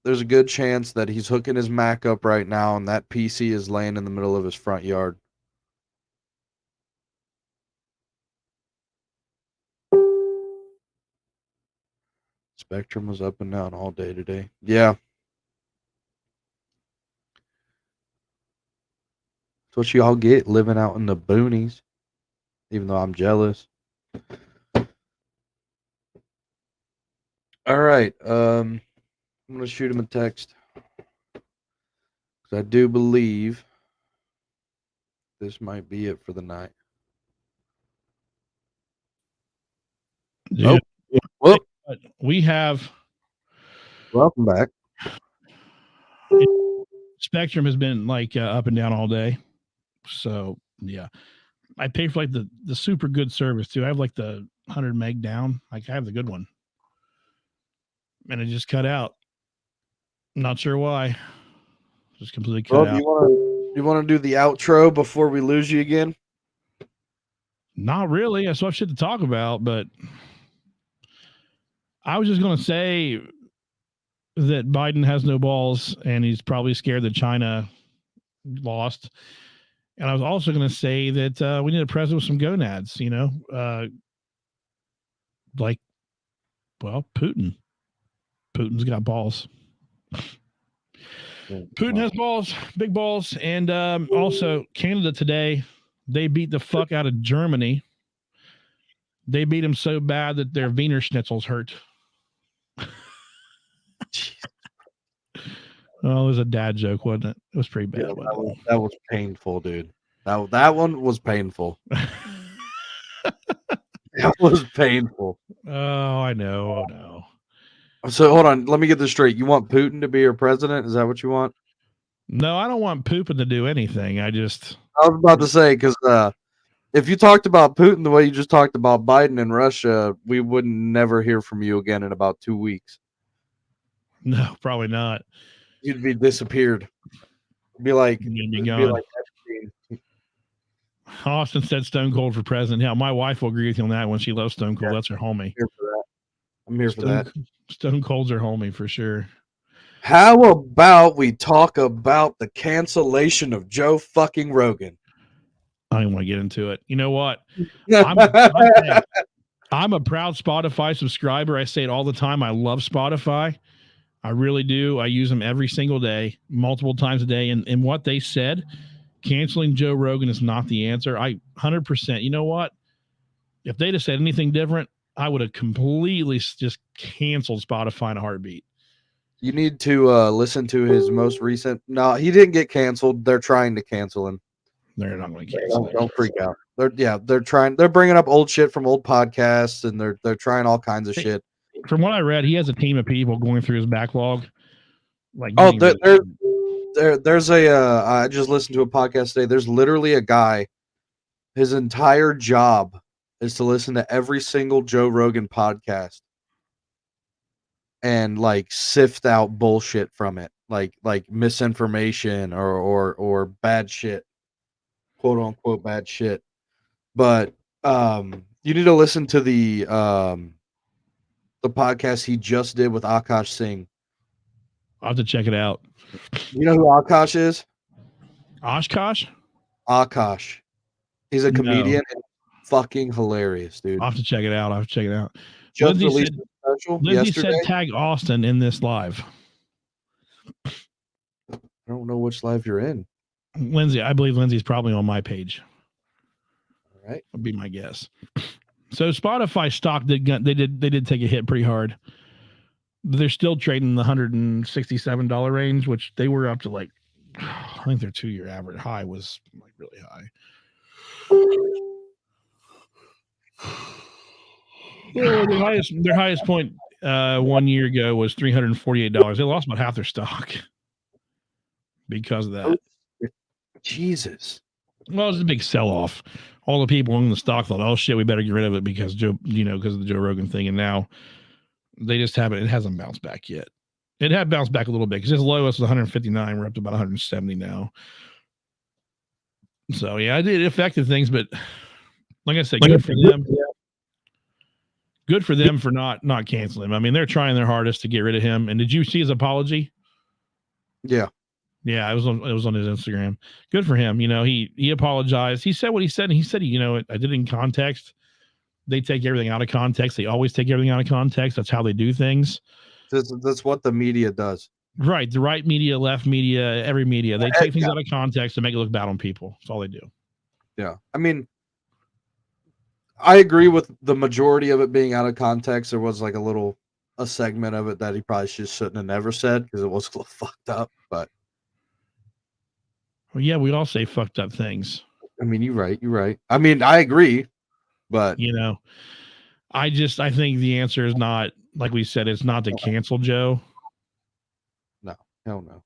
There's a good chance that he's hooking his Mac up right now and that PC is laying in the middle of his front yard. Spectrum was up and down all day today. Yeah. That's what you all get living out in the boonies. Even though I'm jealous. All right. I'm going to shoot him a text. Because I do believe this might be it for the night. yeah. Oh, We have welcome back. Spectrum has been like up and down all day. So, yeah. I pay for like the super good service too. I have like the 100 meg down. Like I have the good one. And it just cut out. Not sure why. Just completely cut out. You want to do the outro before we lose you again? Not really. I still have shit to talk about, but I was just going to say that Biden has no balls and he's probably scared that China lost. And I was also going to say that we need a president with some gonads, you know, like, well, Putin. Putin's got balls. Putin has balls, big balls. And also Canada today, they beat the fuck out of Germany. They beat them so bad that their Wiener Schnitzels hurt. Well, it was a dad joke, wasn't it? It was pretty bad. Yeah, that was painful, dude. That one was painful. That was painful. Oh, I know. Oh, no. So hold on. Let me get this straight. You want Putin to be your president? Is that what you want? No, I don't want Putin to do anything. I was about to say, because if you talked about Putin the way you just talked about Biden and Russia, we would never hear from you again in about 2 weeks. No, probably not. You'd be disappeared. Be like, be gone. Austin said Stone Cold for president. Yeah, my wife will agree with you on that one. She loves Stone Cold. Yeah, that's her homie. I'm here for that. Stone Cold's her homie for sure. How about we talk about the cancellation of Joe fucking Rogan? I don't want to get into it. You know what? I'm a proud Spotify subscriber. I say it all the time. I love Spotify. I really do. I use them every single day, multiple times a day. And what they said canceling Joe Rogan is not the answer. 100%. You know what? If they'd have said anything different, I would have completely just canceled Spotify in a heartbeat. You need to listen to his most recent. No, he didn't get canceled. They're trying to cancel him. They're not going to cancel him. Don't freak out. They're trying. They're bringing up old shit from old podcasts, and they're trying all kinds of shit. From what I read, he has a team of people going through his backlog. Like, there's a. I just listened to a podcast today. There's literally a guy. His entire job is to listen to every single Joe Rogan podcast and like sift out bullshit from it, like misinformation or bad shit, quote unquote bad shit. But you need to listen to the podcast he just did with Akash Singh. I'll have to check it out. You know who Akash is? Oshkosh? Akash. He's a comedian. No. Fucking hilarious, dude. I'll have to check it out. Just released a special yesterday. Said tag Austin in this live. I don't know which live you're in. Lindsay, I believe Lindsay's probably on my page. All right. Would be my guess. So Spotify stock did take a hit pretty hard. They're still trading the $167 range, which they were up to like, I think their 2-year average high was like really high. Well, their highest point 1 year ago was $348. They lost about half their stock because of that. Jesus. Well, it was a big sell-off. All the people in the stock thought, "Oh shit, we better get rid of it because because of the Joe Rogan thing." And now they just haven't. It hasn't bounced back yet. It had bounced back a little bit because its lowest was 159. We're up to about 170 now. So yeah, it affected things, but like I said, good for them. Good for them for not canceling him. I mean, they're trying their hardest to get rid of him. And did you see his apology? Yeah. Yeah, it was on his Instagram. Good for him. He apologized. He said what he said, and he said, I did it in context. They take everything out of context. They always take everything out of context. That's how they do things. That's what the media does. Right. The right media, left media, every media. They take things out of context to make it look bad on people. That's all they do. Yeah. I mean, I agree with the majority of it being out of context. There was like a segment of it that he probably shouldn't have never said because it was a little fucked up. But well, yeah, we all say fucked up things. I mean, you're right. I mean, I agree, but I think the answer is not, like we said, it's not to cancel Joe. No, hell no.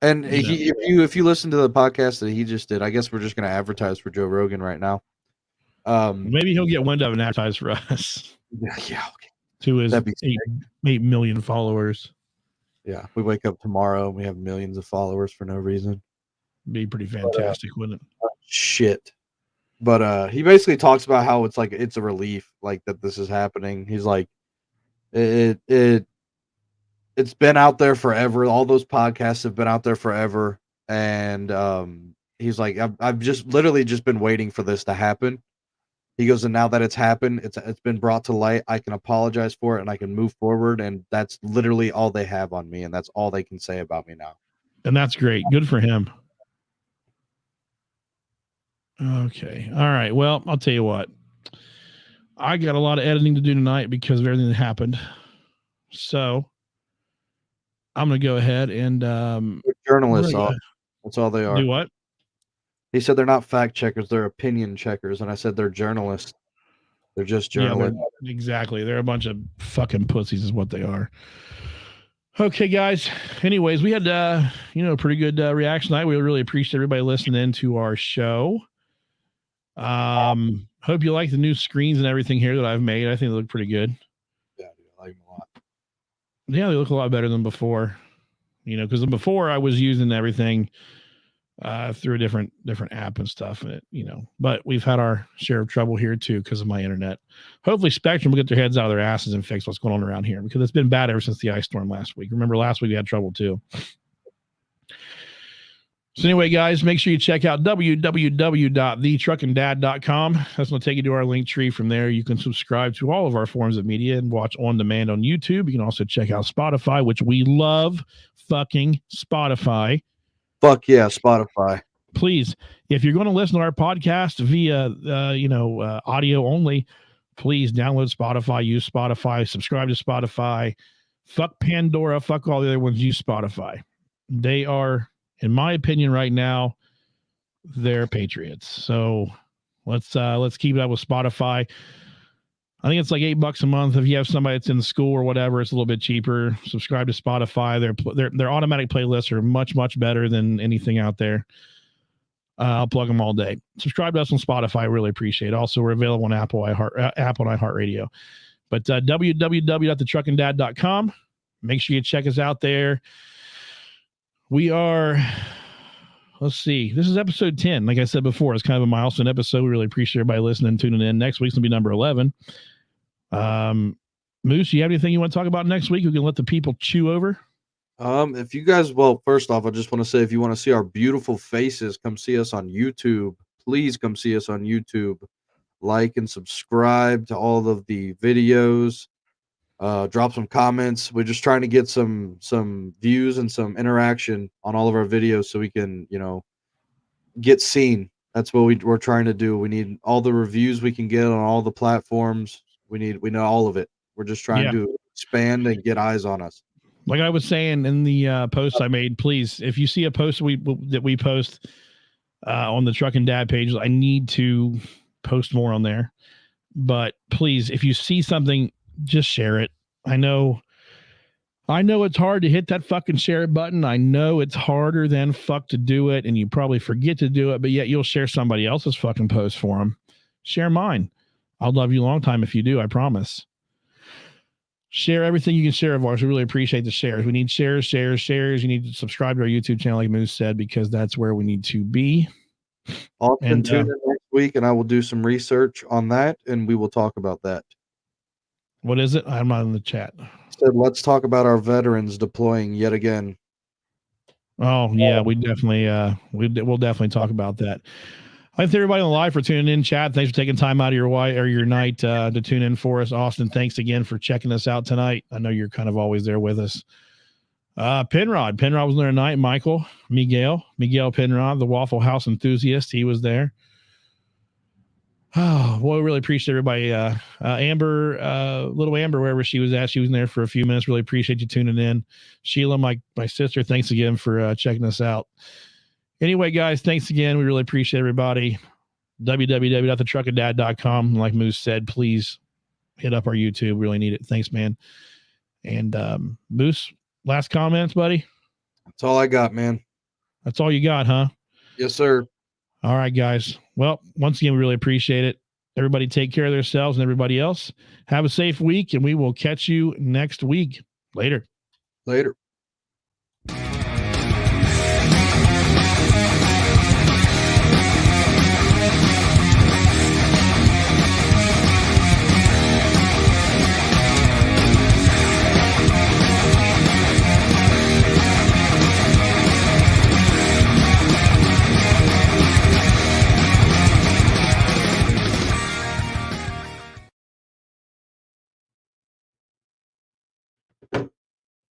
And if you listen to the podcast that he just did, I guess we're just going to advertise for Joe Rogan right now. Maybe he'll get wind of and advertise for us. Yeah, okay. To his 8 million followers. Yeah, we wake up tomorrow and we have millions of followers for no reason. Be pretty fantastic, wouldn't it? Shit. But he basically talks about how it's a relief, like that this is happening. He's like, it's been out there forever. All those podcasts have been out there forever, and he's like, I've just literally been waiting for this to happen. He goes, and now that it's happened, it's been brought to light. I can apologize for it, and I can move forward. And that's literally all they have on me, and that's all they can say about me now. And that's great. Good for him. Okay. All right. Well, I'll tell you what. I got a lot of editing to do tonight because of everything that happened. So I'm going to go ahead and journalists. That's all they are. Do what? He said they're not fact checkers, they're opinion checkers. And I said they're journalists. They're just journalists. Yeah, exactly. They're a bunch of fucking pussies is what they are. Okay, guys. Anyways, we had a pretty good reaction tonight. We really appreciate everybody listening in to our show. Hope you like the new screens and everything here that I've made. I think they look pretty good. Yeah, I like them a lot. Yeah, they look a lot better than before. Because before I was using everything through a different app and stuff, and but we've had our share of trouble here too because of my internet. Hopefully Spectrum will get their heads out of their asses and fix what's going on around here, because it's been bad ever since the ice storm last week. Remember last week we had trouble too. So anyway, guys, make sure you check out www.thetruckindad.com. That's going to take you to our link tree. From there, you can subscribe to all of our forms of media and watch on demand on YouTube. You can also check out Spotify, which we love fucking Spotify. Fuck yeah, Spotify. please, if you're going to listen to our podcast via, audio only, please download Spotify, use Spotify, subscribe to Spotify. Fuck Pandora, fuck all the other ones, use Spotify. They are, in my opinion, right now, they're patriots. So let's keep it up with Spotify. I think it's like $8 a month. If you have somebody that's in school or whatever, it's a little bit cheaper. Subscribe to Spotify. Their automatic playlists are much, much better than anything out there. I'll plug them all day. Subscribe to us on Spotify. I really appreciate it. Also, we're available on Apple and iHeartRadio. But www.thetruckindad.com. Make sure you check us out there. We are, let's see, this is episode 10. Like I said before, it's kind of a milestone episode. We really appreciate everybody listening and tuning in. Next week's going to be number 11. Moose, you have anything you want to talk about next week? We can let the people chew over. If you guys, well, first off, I just want to say, if you want to see our beautiful faces, come see us on YouTube. Please come see us on YouTube. Like and subscribe to all of the videos. Drop some comments. We're just trying to get some views and some interaction on all of our videos so we can, get seen. That's what we're trying to do. We need all the reviews we can get on all the platforms. We know all of it. We're just trying to expand and get eyes on us. Like I was saying in the post I made, please, if you see a post that we post on the Truckin Dad page, I need to post more on there. But please, if you see something, just share it. I know it's hard to hit that fucking share button. I know it's harder than fuck to do it, and you probably forget to do it, but yet you'll share somebody else's fucking post for them. Share mine. I'll love you a long time if you do, I promise. Share everything you can share of ours. We really appreciate the shares. We need shares. You need to subscribe to our YouTube channel, like Moose said, because that's where we need to be. Austin, tune in next week, and I will do some research on that, and we will talk about that. What is it? I'm not in the chat. Said, let's talk about our veterans deploying yet again. Oh yeah, we definitely we'll definitely talk about that. Thanks everybody on the live for tuning in. Chad, thanks for taking time out of your night to tune in for us. Austin, thanks again for checking us out tonight. I know you're kind of always there with us. Penrod was there tonight. Miguel Penrod, the Waffle House enthusiast, he was there. Oh, boy, we really appreciate everybody. Amber, little Amber, wherever she was at, she was in there for a few minutes. Really appreciate you tuning in. Sheila, my sister, thanks again for checking us out. Anyway, guys, thanks again. We really appreciate everybody. www.thetruckindad.com. Like Moose said, please hit up our YouTube. We really need it. Thanks, man. And Moose, last comments, buddy? That's all I got, man. That's all you got, huh? Yes, sir. All right, guys. Well, once again, we really appreciate it. Everybody take care of themselves and everybody else. Have a safe week, and we will catch you next week. Later.